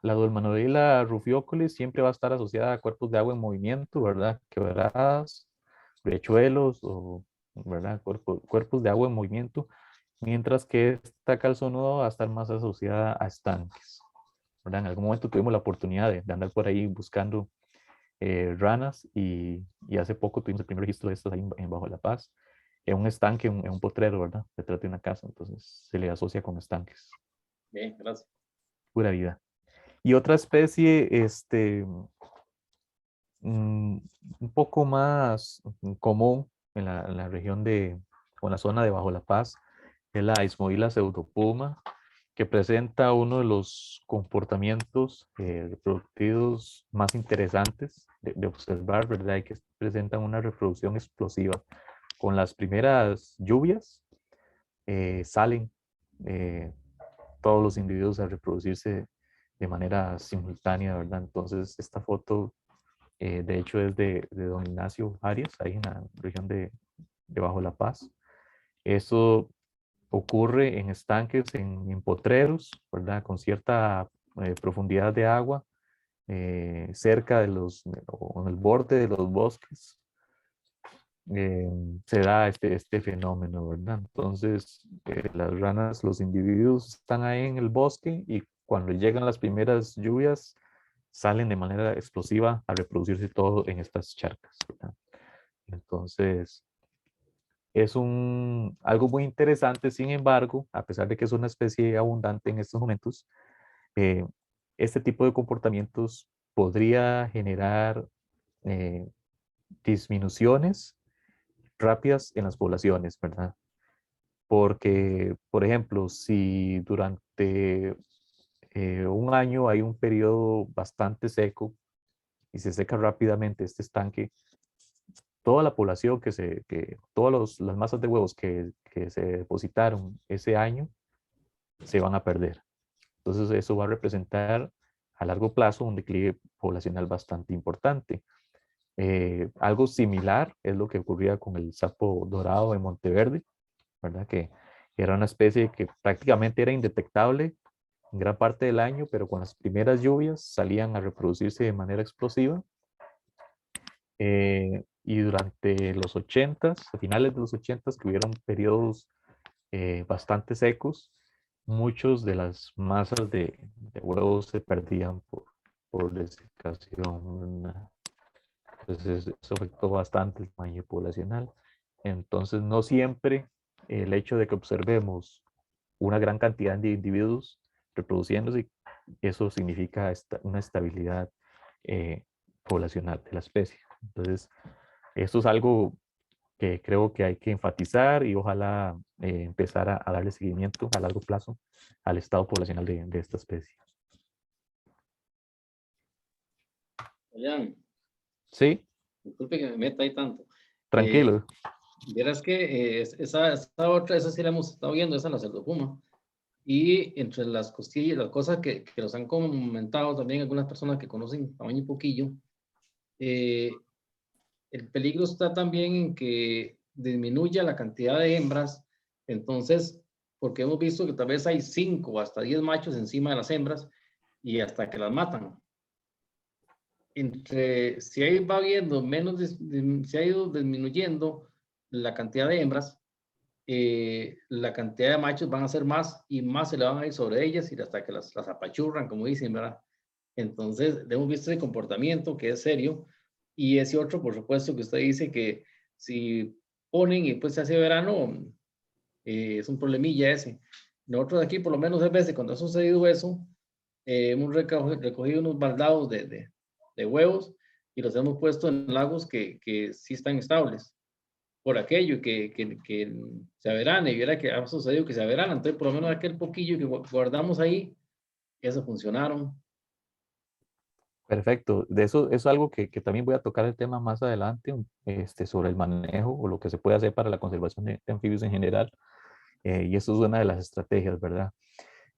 [SPEAKER 2] Dulmanodila rufiócolis siempre va a estar asociada a cuerpos de agua en movimiento, ¿verdad? Quebradas, riachuelos o, ¿verdad? Cuerpos de agua en movimiento, mientras que esta calzonuda va a estar más asociada a estanques, ¿verdad? En algún momento tuvimos la oportunidad de andar por ahí buscando ranas y hace poco tuvimos el primer registro de estas ahí en Bajo La Paz, en un estanque, en un potrero, ¿verdad? Detrás de una casa, entonces se le asocia con estanques,
[SPEAKER 3] Bien, gracias.
[SPEAKER 2] pura vida. Y otra especie, un poco más común en la región o en la zona de Bajo La Paz, es la Ismoila pseudopuma, que presenta uno de los comportamientos reproductivos más interesantes de observar, ¿verdad? Y que presentan una reproducción explosiva. Con las primeras lluvias salen eh, todos los individuos a reproducirse de manera simultánea, ¿verdad? Entonces, esta foto, de hecho, es de don Ignacio Arias, ahí en la región de Bajo La Paz. Eso ocurre en estanques, en potreros, ¿verdad? Con cierta profundidad de agua, cerca de o en el borde de los bosques, eh, se da este fenómeno, ¿verdad? Entonces, las ranas, los individuos están ahí en el bosque y cuando llegan las primeras lluvias, salen de manera explosiva a reproducirse todo en estas charcas, ¿verdad? Entonces, es algo muy interesante, sin embargo, a pesar de que es una especie abundante en estos momentos, eh, este tipo de comportamientos podría generar eh, disminuciones rápidas en las poblaciones, ¿verdad? Porque, por ejemplo, si durante un año hay un periodo bastante seco y se seca rápidamente este estanque, toda la población todas las masas de huevos que se depositaron ese año se van a perder. Entonces eso va a representar a largo plazo un declive poblacional bastante importante. Algo similar es lo que ocurría con el sapo dorado de Monteverde, ¿verdad? Que era una especie que prácticamente era indetectable en gran parte del año, pero con las primeras lluvias salían a reproducirse de manera explosiva. Y durante los 80s, a finales de los 80s, que hubieron periodos bastante secos, muchos de las masas de huevos se perdían por desecación, ¿verdad? Entonces, eso afectó bastante el tamaño poblacional. Entonces, no siempre el hecho de que observemos una gran cantidad de individuos reproduciéndose eso significa una estabilidad poblacional de la especie. Entonces, esto es algo que creo que hay que enfatizar y ojalá empezar a darle seguimiento a largo plazo al estado poblacional de esta especie.
[SPEAKER 3] Oigan,
[SPEAKER 2] Sí,
[SPEAKER 3] disculpe que me meta ahí tanto.
[SPEAKER 2] tranquilo.
[SPEAKER 3] Verás que esa otra, esa sí la hemos estado viendo, esa la cerdopuma. Y entre las costillas, las cosas que nos han comentado también algunas personas que conocen tamaño y poquillo, el peligro está también en que disminuya la cantidad de hembras. Entonces, porque hemos visto que tal vez hay 5 o hasta 10 machos encima de las hembras y hasta que las matan. Si ahí va viendo menos, si ha ido disminuyendo la cantidad de hembras, la cantidad de machos van a ser más y más se le van a ir sobre ellas y hasta que las apachurran, como dicen, ¿verdad? Entonces, hemos visto ese comportamiento que es serio y ese otro, por supuesto, que usted dice que si ponen y pues se hace verano, es un problemilla ese. Nosotros aquí, por lo menos, a veces cuando ha sucedido eso, hemos recogido unos baldados de huevos y los hemos puesto en lagos que sí están estables por aquello que se averana y viera que ha sucedido que se averana. Entonces, por lo menos aquel poquillo que guardamos ahí, eso funcionaron.
[SPEAKER 2] Perfecto. De eso es algo que también voy a tocar el tema más adelante, sobre el manejo o lo que se puede hacer para la conservación de anfibios en general. Y eso es una de las estrategias, ¿verdad?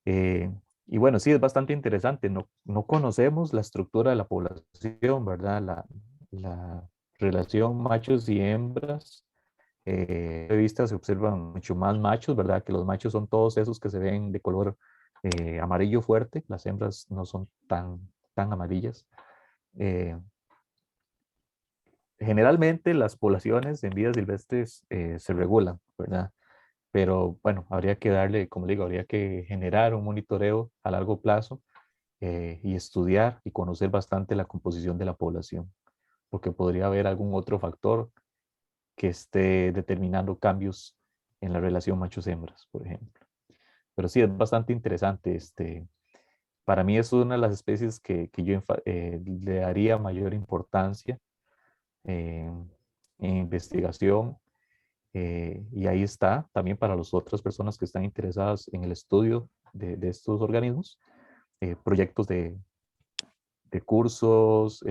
[SPEAKER 2] Eh, y bueno, sí, es bastante interesante. No conocemos la estructura de la población, ¿verdad? La relación machos y hembras. De vista se observan mucho más machos, ¿verdad? Que los machos son todos esos que se ven de color amarillo fuerte. Las hembras no son tan amarillas. Eh, Generalmente las poblaciones en vidas silvestres se regulan, ¿verdad? Pero bueno, habría que darle, como digo, habría que generar un monitoreo a largo plazo y estudiar y conocer bastante la composición de la población, porque podría haber algún otro factor que esté determinando cambios en la relación machos-hembras, por ejemplo. Pero sí, es bastante interesante. Para mí es una de las especies que yo le daría mayor importancia eh, en investigación. Y ahí está también para las otras personas que están interesadas en el estudio de estos organismos, proyectos de cursos,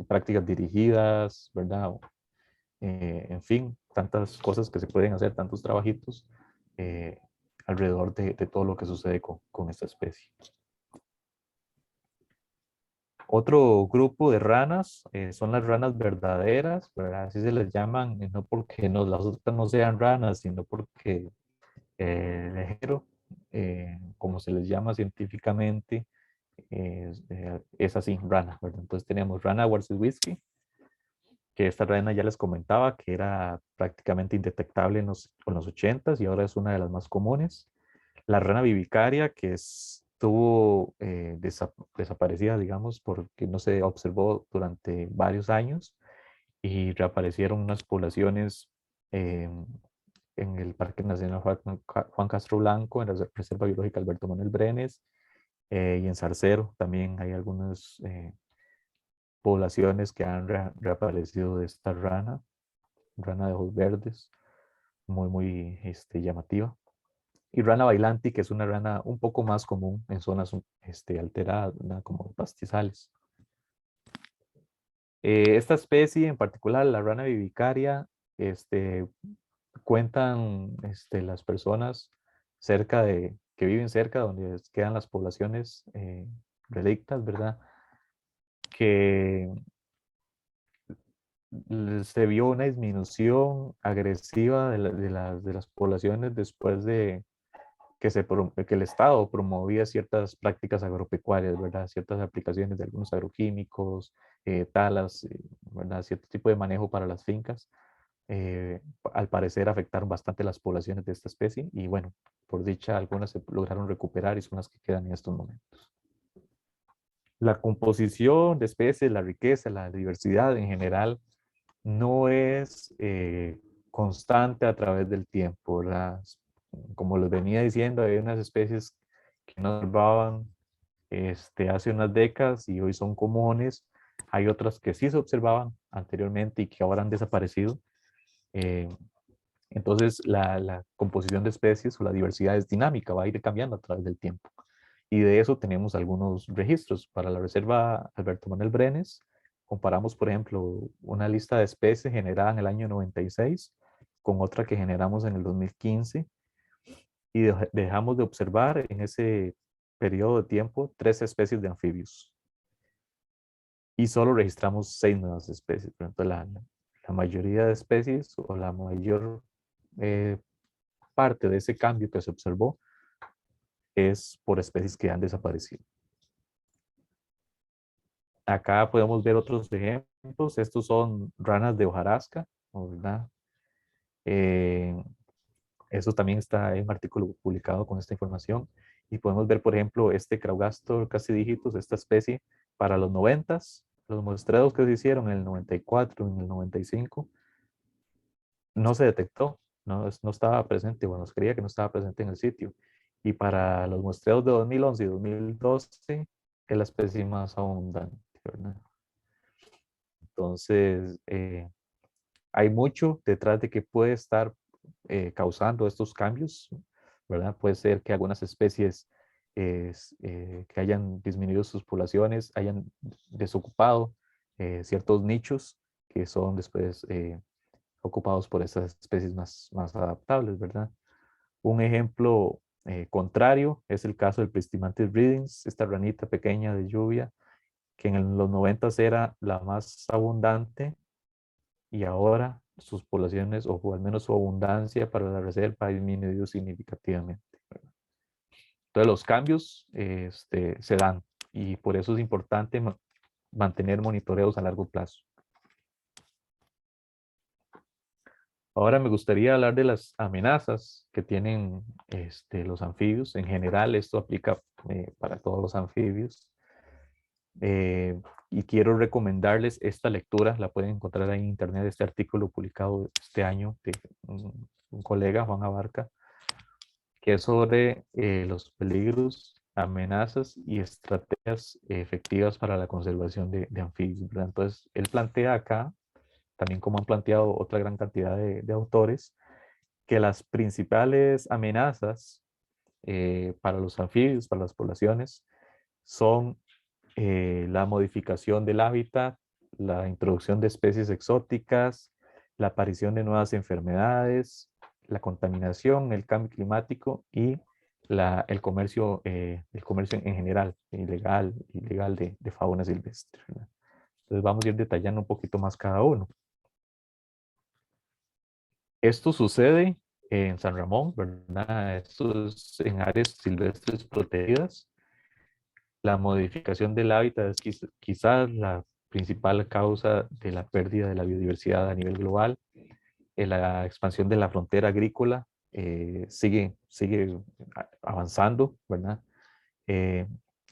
[SPEAKER 2] prácticas dirigidas, ¿verdad? En fin, tantas cosas que se pueden hacer, tantos trabajitos eh, alrededor de todo lo que sucede con esta especie. Otro grupo de ranas son las ranas verdaderas, ¿verdad? Así se les llaman, no porque las otras no sean ranas, sino porque el género, como se les llama científicamente, es así, rana, ¿verdad? Entonces tenemos rana Warsiwski, que esta rana ya les comentaba que era prácticamente indetectable en los 80s y ahora es una de las más comunes. La rana bivicaria, que estuvo desaparecida, digamos, porque no se observó durante varios años y reaparecieron unas poblaciones eh, en el Parque Nacional Juan Castro Blanco, en la Reserva Biológica Alberto Manuel Brenes y en Zarcero también hay algunas poblaciones que han reaparecido de esta rana de ojos verdes, muy llamativa. Y rana bailanti, que es una rana un poco más común en zonas alteradas, ¿verdad? Como pastizales. Esta especie en particular, la rana bivicaria, cuentan las personas que viven cerca donde quedan las poblaciones relictas, ¿verdad? Que se vio una disminución agresiva de las poblaciones después de que el Estado promovía ciertas prácticas agropecuarias, ¿verdad? Ciertas aplicaciones de algunos agroquímicos, talas, ¿verdad? Cierto tipo de manejo para las fincas. Al parecer afectaron bastante las poblaciones de esta especie y bueno, por dicha algunas se lograron recuperar y son las que quedan en estos momentos. La composición de especies, la riqueza, la diversidad en general no es constante a través del tiempo, ¿verdad? Como les venía diciendo, hay unas especies que no observaban hace unas décadas y hoy son comunes. Hay otras que sí se observaban anteriormente y que ahora han desaparecido. Eh, entonces, la composición de especies o la diversidad es dinámica, va a ir cambiando a través del tiempo. Y de eso tenemos algunos registros. Para la Reserva Alberto Manuel Brenes, comparamos, por ejemplo, una lista de especies generada en el año 96 con otra que generamos en el 2015 y dejamos de observar en ese periodo de tiempo 3 especies de anfibios y solo registramos 6 nuevas especies. Por ejemplo, la mayoría de especies o la mayor parte de ese cambio que se observó es por especies que han desaparecido. Acá podemos ver otros ejemplos. Estos son ranas de hojarasca, ¿verdad? Eso también está en un artículo publicado con esta información. Y podemos ver, por ejemplo, este Craugastor casidígitos, esta especie, para los 90s, los muestreos que se hicieron en el 94, en el 95, no se detectó, no estaba presente, bueno, se creía que no estaba presente en el sitio. Y para los muestreos de 2011 y 2012, es la especie más abundante, ¿verdad? Entonces, hay mucho detrás de que puede estar causando estos cambios, ¿verdad? Puede ser que algunas especies que hayan disminuido sus poblaciones hayan desocupado ciertos nichos que son después ocupados por estas especies más adaptables, ¿verdad? Un ejemplo contrario es el caso del Pristimantis ridens, esta ranita pequeña de lluvia, que en los 90 era la más abundante y ahora sus poblaciones, o al menos su abundancia para la reserva, ha disminuido significativamente, ¿verdad? Entonces los cambios se dan y por eso es importante mantener monitoreos a largo plazo. Ahora me gustaría hablar de las amenazas que tienen los anfibios. En general, esto aplica para todos los anfibios. Y quiero recomendarles esta lectura, la pueden encontrar ahí en internet, este artículo publicado este año de un colega, Juan Abarca, que es sobre los peligros, amenazas y estrategias efectivas para la conservación de anfibios, ¿verdad? Entonces, él plantea acá, también como han planteado otra gran cantidad de autores, que las principales amenazas para los anfibios, para las poblaciones, son la modificación del hábitat, la introducción de especies exóticas, la aparición de nuevas enfermedades, la contaminación, el cambio climático y el comercio en general, ilegal de fauna silvestre, ¿verdad? Entonces vamos a ir detallando un poquito más cada uno. Esto sucede en San Ramón, ¿verdad? Esto es en áreas silvestres protegidas. La modificación del hábitat es quizás la principal causa de la pérdida de la biodiversidad a nivel global. La expansión de la frontera agrícola sigue avanzando, ¿verdad?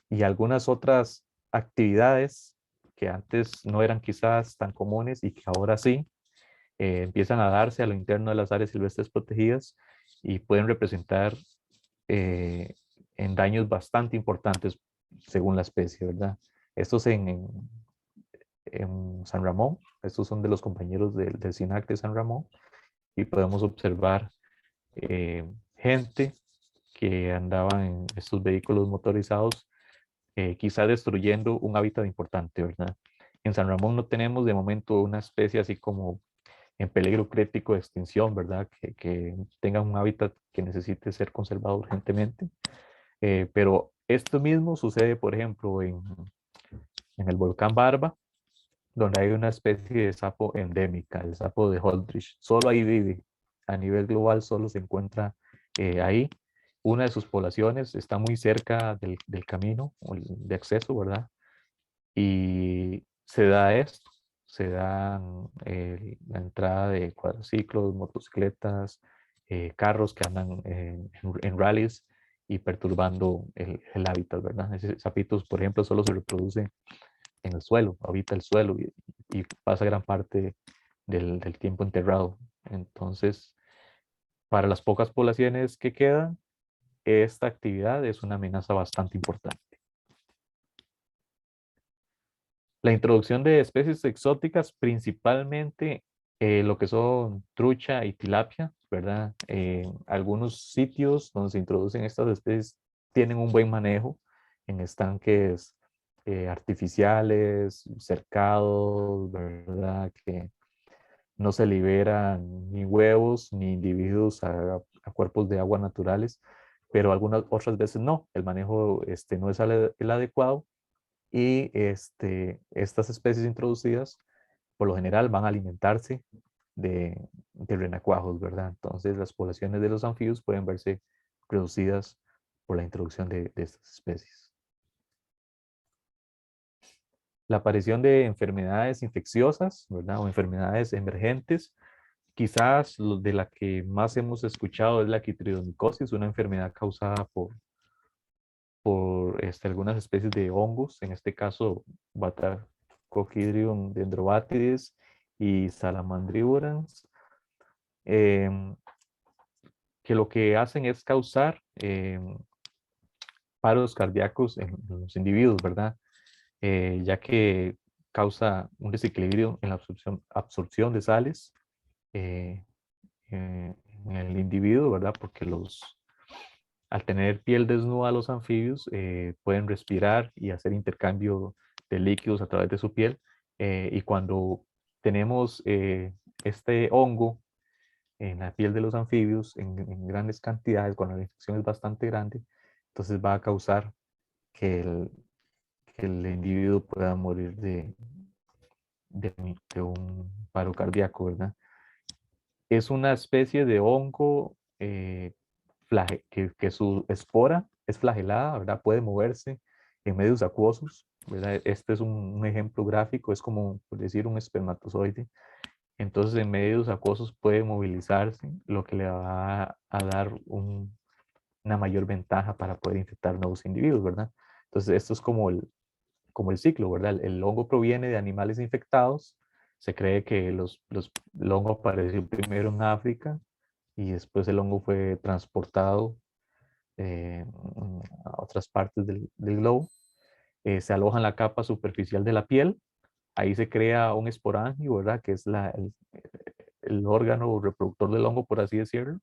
[SPEAKER 2] Y algunas otras actividades que antes no eran quizás tan comunes y que ahora sí empiezan a darse a lo interno de las áreas silvestres protegidas y pueden representar en daños bastante importantes según la especie, ¿verdad? Estos en San Ramón, estos son de los compañeros del SINAC de San Ramón y podemos observar gente que andaban en estos vehículos motorizados, quizá destruyendo un hábitat importante, ¿verdad? En San Ramón no tenemos de momento una especie así como en peligro crítico de extinción, ¿verdad? Que tenga un hábitat que necesite ser conservado urgentemente. Pero esto mismo sucede, por ejemplo, en el volcán Barba, donde hay una especie de sapo endémica, el sapo de Holdridge. Solo ahí vive. A nivel global solo se encuentra ahí. Una de sus poblaciones está muy cerca del camino de acceso, ¿verdad? Y se da esto, se da la entrada de cuadriciclos, motocicletas, carros que andan en rallies y perturbando el hábitat, ¿verdad? Esos sapitos, por ejemplo, solo se reproducen en el suelo, habita el suelo y pasa gran parte del tiempo enterrado. Entonces, para las pocas poblaciones que quedan, esta actividad es una amenaza bastante importante. La introducción de especies exóticas, principalmente lo que son trucha y tilapia, ¿verdad? Algunos sitios donde se introducen estas especies tienen un buen manejo en estanques artificiales, cercados, ¿verdad? Que no se liberan ni huevos ni individuos a cuerpos de agua naturales, pero algunas otras veces no, el manejo no es el adecuado y estas especies introducidas por lo general van a alimentarse de renacuajos, ¿verdad? Entonces las poblaciones de los anfibios pueden verse reducidas por la introducción de estas especies. La aparición de enfermedades infecciosas, ¿verdad? O enfermedades emergentes. Quizás de la que más hemos escuchado es la quitridiomicosis, una enfermedad causada por algunas especies de hongos, en este caso Batacochidrium dendrobatidis y Salamandriburans, que lo que hacen es causar paros cardíacos en los individuos, ¿verdad? Ya que causa un desequilibrio en la absorción de sales eh, en el individuo, ¿verdad? Porque al tener piel desnuda los anfibios pueden respirar y hacer intercambio de líquidos a través de su piel. Y cuando tenemos este hongo en la piel de los anfibios en grandes cantidades, cuando la infección es bastante grande, entonces va a causar que que el individuo pueda morir de un paro cardíaco, ¿verdad? Es una especie de hongo que su espora es flagelada, ¿verdad? Puede moverse en medios acuosos, ¿verdad? Este es un ejemplo gráfico, es como, por decir, un espermatozoide. Entonces, en medios acuosos puede movilizarse, lo que le va a dar una mayor ventaja para poder infectar nuevos individuos, ¿verdad? Entonces, esto es como el ciclo, ¿verdad? El hongo proviene de animales infectados. Se cree que el hongo apareció primero en África y después el hongo fue transportado eh, a otras partes del globo. Se aloja en la capa superficial de la piel. Ahí se crea un esporangio, ¿verdad? Que es el órgano reproductor del hongo, por así decirlo.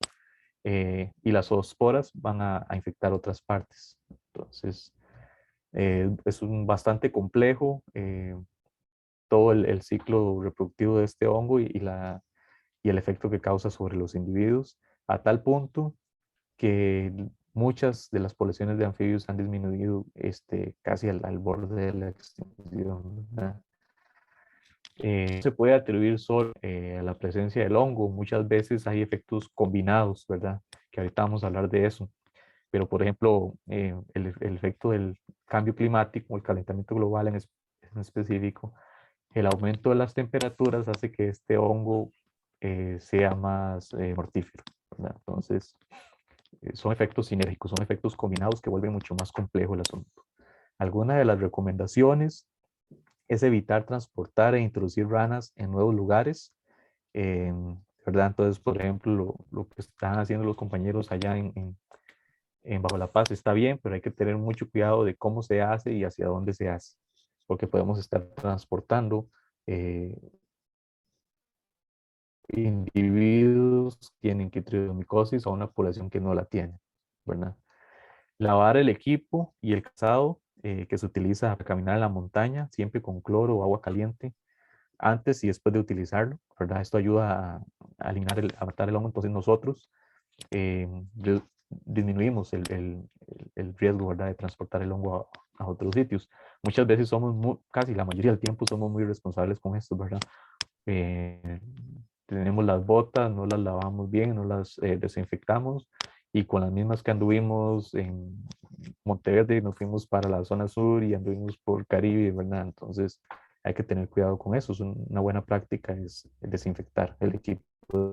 [SPEAKER 2] Y las zoosporas van a infectar otras partes. Entonces, es bastante complejo todo el ciclo reproductivo de este hongo y el efecto que causa sobre los individuos, a tal punto que muchas de las poblaciones de anfibios han disminuido casi al borde de la extinción, ¿verdad? No se puede atribuir solo a la presencia del hongo, muchas veces hay efectos combinados, ¿verdad? Que ahorita vamos a hablar de eso. Pero, por ejemplo, el efecto del cambio climático, el calentamiento global en específico, el aumento de las temperaturas hace que este hongo sea más mortífero, ¿verdad? Entonces, son efectos sinérgicos, son efectos combinados que vuelven mucho más complejo el asunto. Alguna de las recomendaciones es evitar transportar e introducir ranas en nuevos lugares, eh, ¿verdad? Entonces, por ejemplo, lo que están haciendo los compañeros allá en Bajo la Paz está bien, pero hay que tener mucho cuidado de cómo se hace y hacia dónde se hace, porque podemos estar transportando individuos que tienen quitridiomicosis a una población que no la tiene, ¿verdad? Lavar el equipo y el calzado que se utiliza para caminar en la montaña, siempre con cloro o agua caliente, antes y después de utilizarlo, ¿verdad? Esto ayuda a eliminar, a matar el hongo. Entonces nosotros eh, disminuimos el riesgo, ¿verdad? De transportar el hongo a otros sitios. Muchas veces casi la mayoría del tiempo somos muy responsables con esto, ¿verdad? Eh, tenemos las botas, no las lavamos bien, no las desinfectamos y con las mismas que anduvimos en Monteverde nos fuimos para la zona sur y anduvimos por Caribe, ¿verdad? Entonces hay que tener cuidado con eso. Una buena práctica es desinfectar el equipo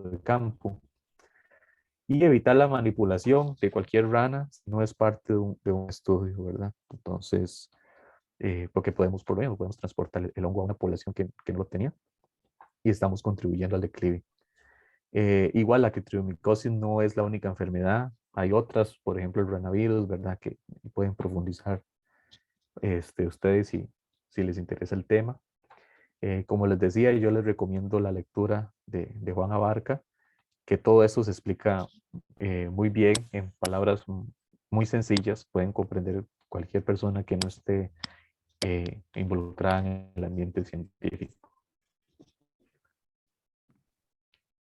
[SPEAKER 2] de campo y evitar la manipulación de cualquier rana si no es parte de un estudio, ¿verdad? Entonces, porque por ejemplo, podemos transportar el hongo a una población que no lo tenía y estamos contribuyendo al declive. Igual la quitridiomicosis no es la única enfermedad, hay otras, por ejemplo el ranavirus, ¿verdad? Que pueden profundizar ustedes si les interesa el tema. Como les decía, yo les recomiendo la lectura de Juan Abarca, que todo eso se explica muy bien en palabras muy sencillas, pueden comprender cualquier persona que no esté involucrada en el ambiente científico.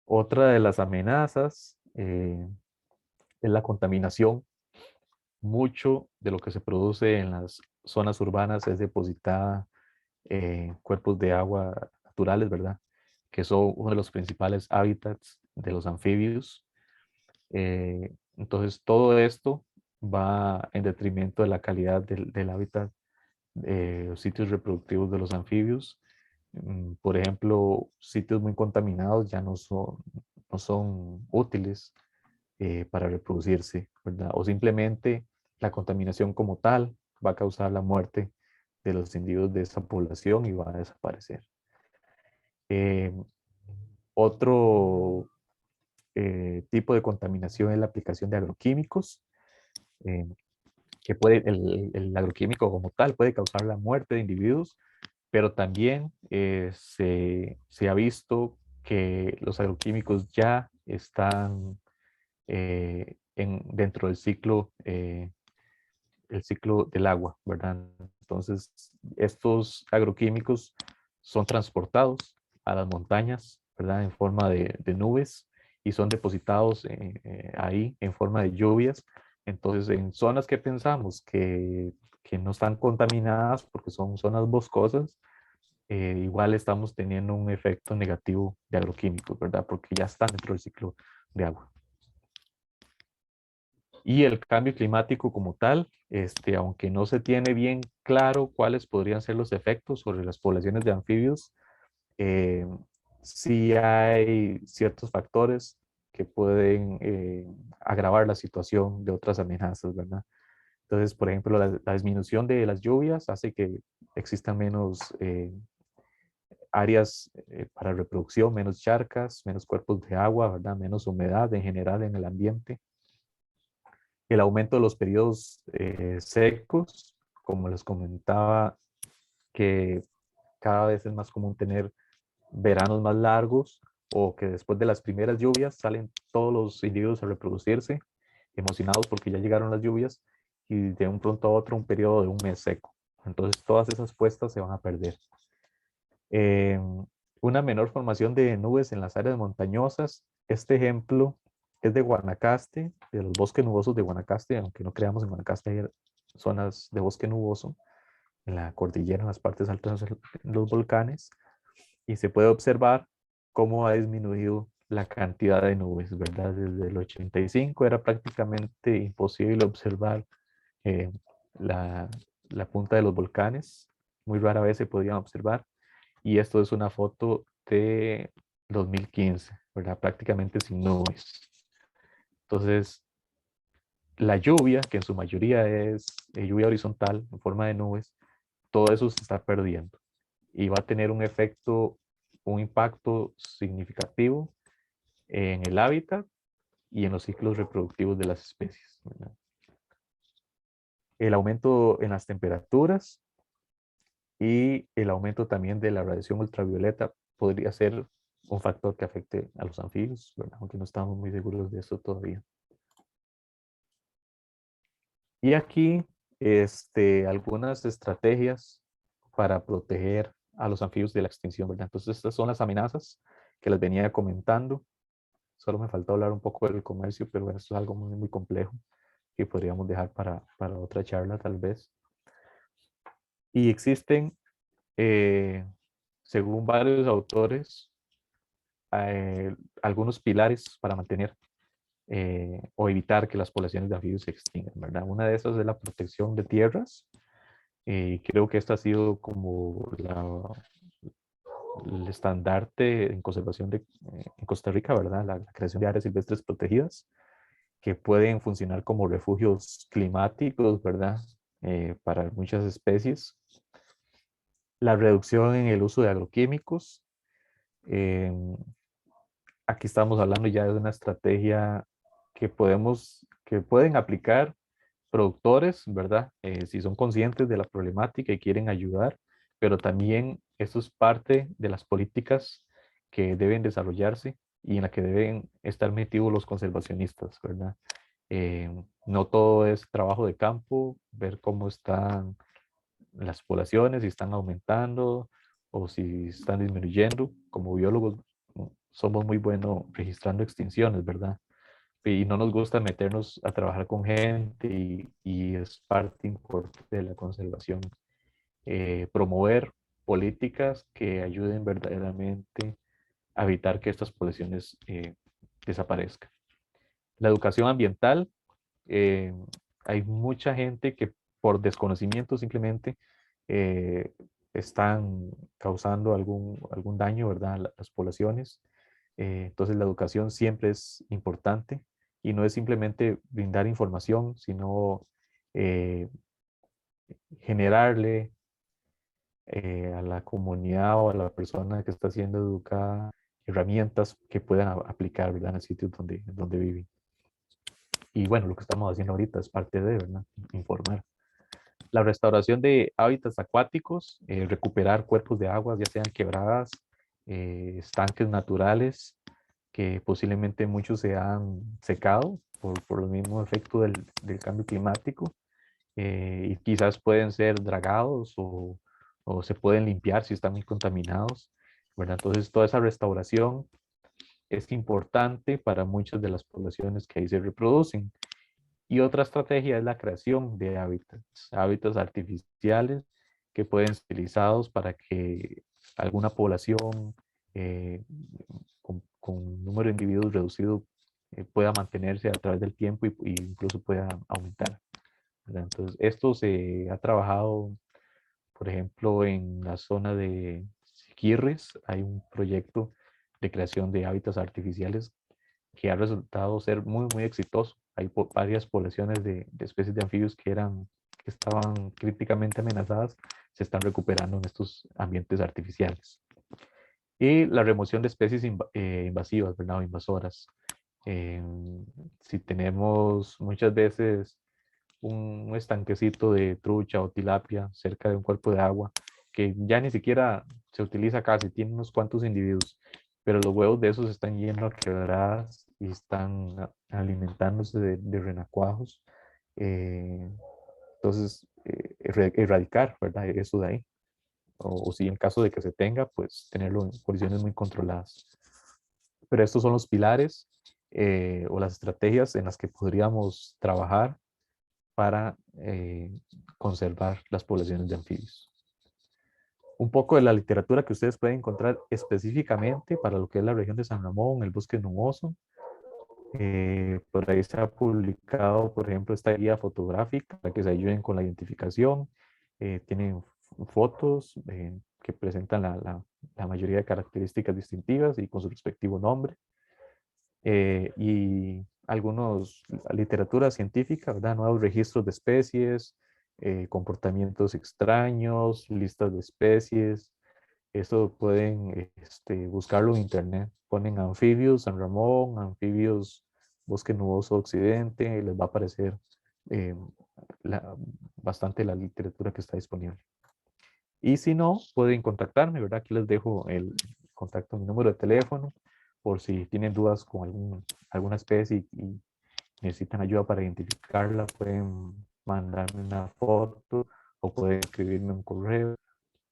[SPEAKER 2] Otra de las amenazas es la contaminación. Mucho de lo que se produce en las zonas urbanas es depositada en cuerpos de agua naturales, ¿verdad? Que son uno de los principales hábitats de los anfibios. Entonces, todo esto va en detrimento de la calidad del hábitat, los sitios reproductivos de los anfibios. Por ejemplo, sitios muy contaminados ya no son útiles para reproducirse, ¿verdad? O simplemente la contaminación como tal va a causar la muerte de los individuos de esa población y va a desaparecer. Eh, Otro tipo de contaminación es la aplicación de agroquímicos, eh, que el agroquímico como tal puede causar la muerte de individuos, pero también se ha visto que los agroquímicos ya están dentro del ciclo, el ciclo del agua, ¿verdad? Entonces, estos agroquímicos son transportados a las montañas, ¿verdad? En forma de nubes y son depositados ahí en forma de lluvias. Entonces, en zonas que pensamos que no están contaminadas porque son zonas boscosas, igual estamos teniendo un efecto negativo de agroquímicos, ¿verdad? Porque ya están dentro del ciclo de agua. Y el cambio climático como tal, aunque no se tiene bien claro cuáles podrían ser los efectos sobre las poblaciones de anfibios, eh, sí hay ciertos factores que pueden agravar la situación de otras amenazas, ¿verdad? Entonces, por ejemplo, la disminución de las lluvias hace que existan menos áreas para reproducción, menos charcas, menos cuerpos de agua, ¿verdad? Menos humedad en general en el ambiente. El aumento de los periodos secos, como les comentaba, que cada vez es más común tener veranos más largos o que después de las primeras lluvias salen todos los individuos a reproducirse, emocionados porque ya llegaron las lluvias y de un pronto a otro un periodo de un mes seco. Entonces todas esas puestas se van a perder. Una menor formación de nubes en las áreas montañosas. Este ejemplo es de Guanacaste, de los bosques nubosos de Guanacaste, aunque no creamos en Guanacaste hay zonas de bosque nuboso, en la cordillera, en las partes altas de los volcanes, y se puede observar cómo ha disminuido la cantidad de nubes, ¿verdad? Desde el 85 era prácticamente imposible observar eh, la, la punta de los volcanes, muy rara vez se podían observar, y esto es una foto de 2015, ¿verdad? Prácticamente sin nubes. Entonces, la lluvia, que en su mayoría es lluvia horizontal en forma de nubes, todo eso se está perdiendo y va a tener un efecto, un impacto significativo en el hábitat y en los ciclos reproductivos de las especies, ¿verdad? El aumento en las temperaturas y el aumento también de la radiación ultravioleta podría ser un factor que afecte a los anfibios, ¿verdad? Aunque no estamos muy seguros de eso todavía. Y aquí algunas estrategias para proteger a los anfibios de la extinción, ¿verdad? Entonces estas son las amenazas que les venía comentando. Solo me falta hablar un poco del comercio, pero bueno, esto es algo muy, muy complejo que podríamos dejar para otra charla tal vez. Y existen, según varios autores, algunos pilares para mantener o evitar que las poblaciones de anfibios se extingan, ¿verdad? Una de esas es la protección de tierras. Creo que esta ha sido como el estandarte en conservación en Costa Rica, ¿verdad? La creación de áreas silvestres protegidas que pueden funcionar como refugios climáticos, ¿verdad? Para muchas especies. La reducción en el uso de agroquímicos. Eh, Aquí estamos hablando ya de una estrategia que pueden aplicar productores, ¿verdad? Si son conscientes de la problemática y quieren ayudar, pero también esto es parte de las políticas que deben desarrollarse y en la que deben estar metidos los conservacionistas, ¿verdad? No todo es trabajo de campo, ver cómo están las poblaciones, si están aumentando o si están disminuyendo. Como biólogos somos muy buenos registrando extinciones, ¿verdad? Y no nos gusta meternos a trabajar con gente y es parte importante de la conservación. Promover políticas que ayuden verdaderamente a evitar que estas poblaciones desaparezcan. La educación ambiental, eh, hay mucha gente que por desconocimiento simplemente eh, están causando algún daño, ¿verdad?, a las poblaciones. Entonces la educación siempre es importante y no es simplemente brindar información, sino eh, generarle a la comunidad o a la persona que está siendo educada herramientas que puedan aplicar, ¿verdad?, en el sitio donde viven. Y bueno, lo que estamos haciendo ahorita es parte de, ¿verdad?, informar. La restauración de hábitats acuáticos, recuperar cuerpos de aguas, ya sean quebradas, estanques naturales, que posiblemente muchos se han secado por el mismo efecto del cambio climático, y quizás pueden ser dragados o se pueden limpiar si están muy contaminados, ¿verdad? Entonces, toda esa restauración es importante para muchas de las poblaciones que ahí se reproducen. Y otra estrategia es la creación de hábitats artificiales que pueden ser utilizados para que alguna población con un número de individuos reducido pueda mantenerse a través del tiempo y incluso pueda aumentar, ¿verdad? Entonces, esto se ha trabajado, por ejemplo, en la zona de Siquirres, hay un proyecto de creación de hábitats artificiales que ha resultado ser muy exitoso. Hay varias poblaciones de especies de anfibios que estaban críticamente amenazadas, se están recuperando en estos ambientes artificiales. Y la remoción de especies invasivas, ¿verdad? O invasoras. Eh, si tenemos muchas veces un estanquecito de trucha o tilapia cerca de un cuerpo de agua, que ya ni siquiera se utiliza casi, tiene unos cuantos individuos, pero los huevos de esos están yendo a quebradas y están alimentándose de renacuajos. Entonces, erradicar, ¿verdad? Eso de ahí. O si en caso de que se tenga, pues tenerlo en condiciones muy controladas. Pero estos son los pilares o las estrategias en las que podríamos trabajar para conservar las poblaciones de anfibios. Un poco de la literatura que ustedes pueden encontrar específicamente para lo que es la región de San Ramón, el bosque nuboso. Por ahí se ha publicado, por ejemplo, esta guía fotográfica para que se ayuden con la identificación. Tienen fotos que presentan la mayoría de características distintivas y con su respectivo nombre. Y algunos, literatura científica, ¿verdad? Nuevos registros de especies, comportamientos extraños, listas de especies. Esto pueden buscarlo en internet. Ponen anfibios San Ramón, anfibios Bosque Nuboso Occidente, y les va a aparecer eh, bastante la literatura que está disponible. Y si no, pueden contactarme, ¿verdad? Aquí les dejo el contacto, mi número de teléfono, por si tienen dudas con alguna especie y necesitan ayuda para identificarla, pueden mandarme una foto o pueden escribirme un correo.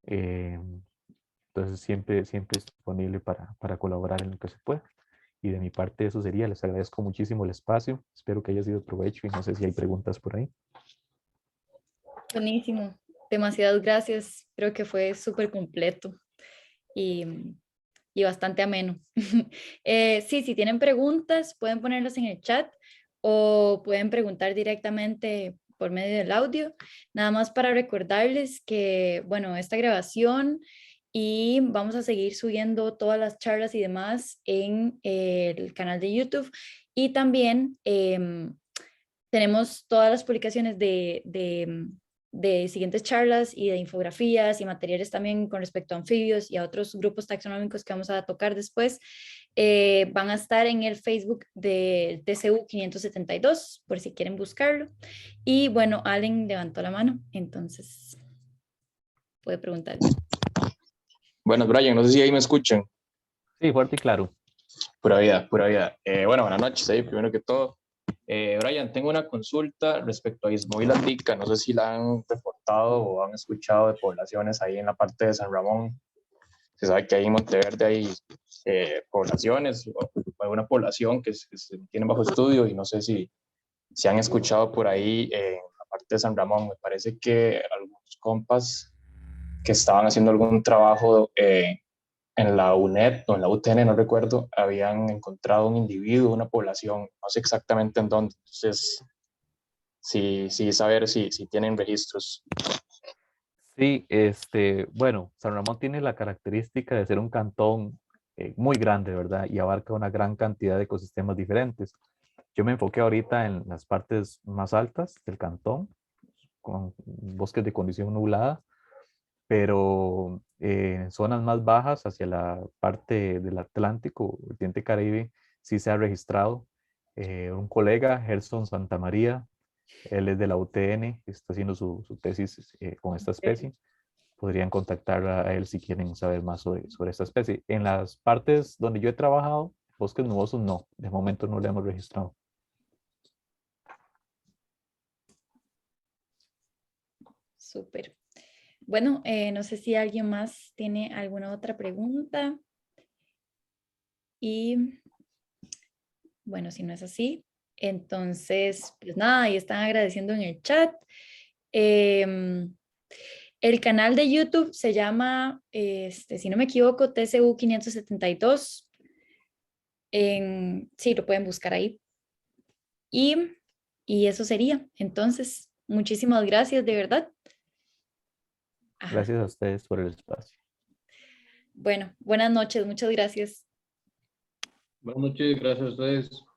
[SPEAKER 2] Eh, entonces siempre es disponible para colaborar en lo que se pueda. Y de mi parte eso sería, les agradezco muchísimo el espacio, espero que haya sido de provecho y no sé si hay preguntas por ahí.
[SPEAKER 1] Buenísimo, demasiadas gracias. Creo que fue súper completo y, y bastante ameno. Sí, si tienen preguntas, pueden ponerlas en el chat o pueden preguntar directamente por medio del audio. Nada más para recordarles que, bueno, esta grabación y vamos a seguir subiendo todas las charlas y demás en el canal de YouTube y también tenemos todas las publicaciones de siguientes charlas y de infografías y materiales también con respecto a anfibios y a otros grupos taxonómicos que vamos a tocar después. Van a estar en el Facebook del TCU 572, por si quieren buscarlo. Y bueno, Allen levantó la mano, entonces puede preguntar.
[SPEAKER 4] Bueno, Brian, no sé si ahí me escuchan.
[SPEAKER 2] Sí, fuerte y claro.
[SPEAKER 4] Pura vida, pura vida. Bueno, buenas noches ahí, primero que todo. Brian, tengo una consulta respecto a Ismoil Atica. No sé si la han reportado o han escuchado de poblaciones ahí en la parte de San Ramón. Se sabe que ahí en Monteverde hay poblaciones, o alguna población que se tiene bajo estudio y no sé si han escuchado por ahí en la parte de San Ramón. Me parece que algunos compas que estaban haciendo algún trabajo en la UNED o en la UTN, no recuerdo, habían encontrado un individuo, una población, no sé exactamente en dónde. Entonces, sí saber si tienen registros.
[SPEAKER 2] Sí, bueno, San Ramón tiene la característica de ser un cantón muy grande, ¿verdad? Y abarca una gran cantidad de ecosistemas diferentes. Yo me enfoqué ahorita en las partes más altas del cantón, con bosques de condición nublada, pero en zonas más bajas, hacia la parte del Atlántico, vertiente Caribe, sí se ha registrado. Un colega, Gerson Santamaría, él es de la UTN, está haciendo su tesis con esta especie. Podrían contactar a él si quieren saber más sobre esta especie. En las partes donde yo he trabajado, bosques nubosos no, de momento no lo hemos registrado.
[SPEAKER 1] Súper. Bueno, no sé si alguien más tiene alguna otra pregunta. Y bueno, si no es así, entonces, pues nada, ahí están agradeciendo en el chat. El canal de YouTube se llama, si no me equivoco, TCU 572. Sí, lo pueden buscar ahí. Y eso sería. Entonces, muchísimas gracias, de verdad. Ajá.
[SPEAKER 2] Gracias a ustedes por el espacio.
[SPEAKER 1] Bueno, buenas noches, muchas gracias.
[SPEAKER 3] Buenas noches, gracias a ustedes.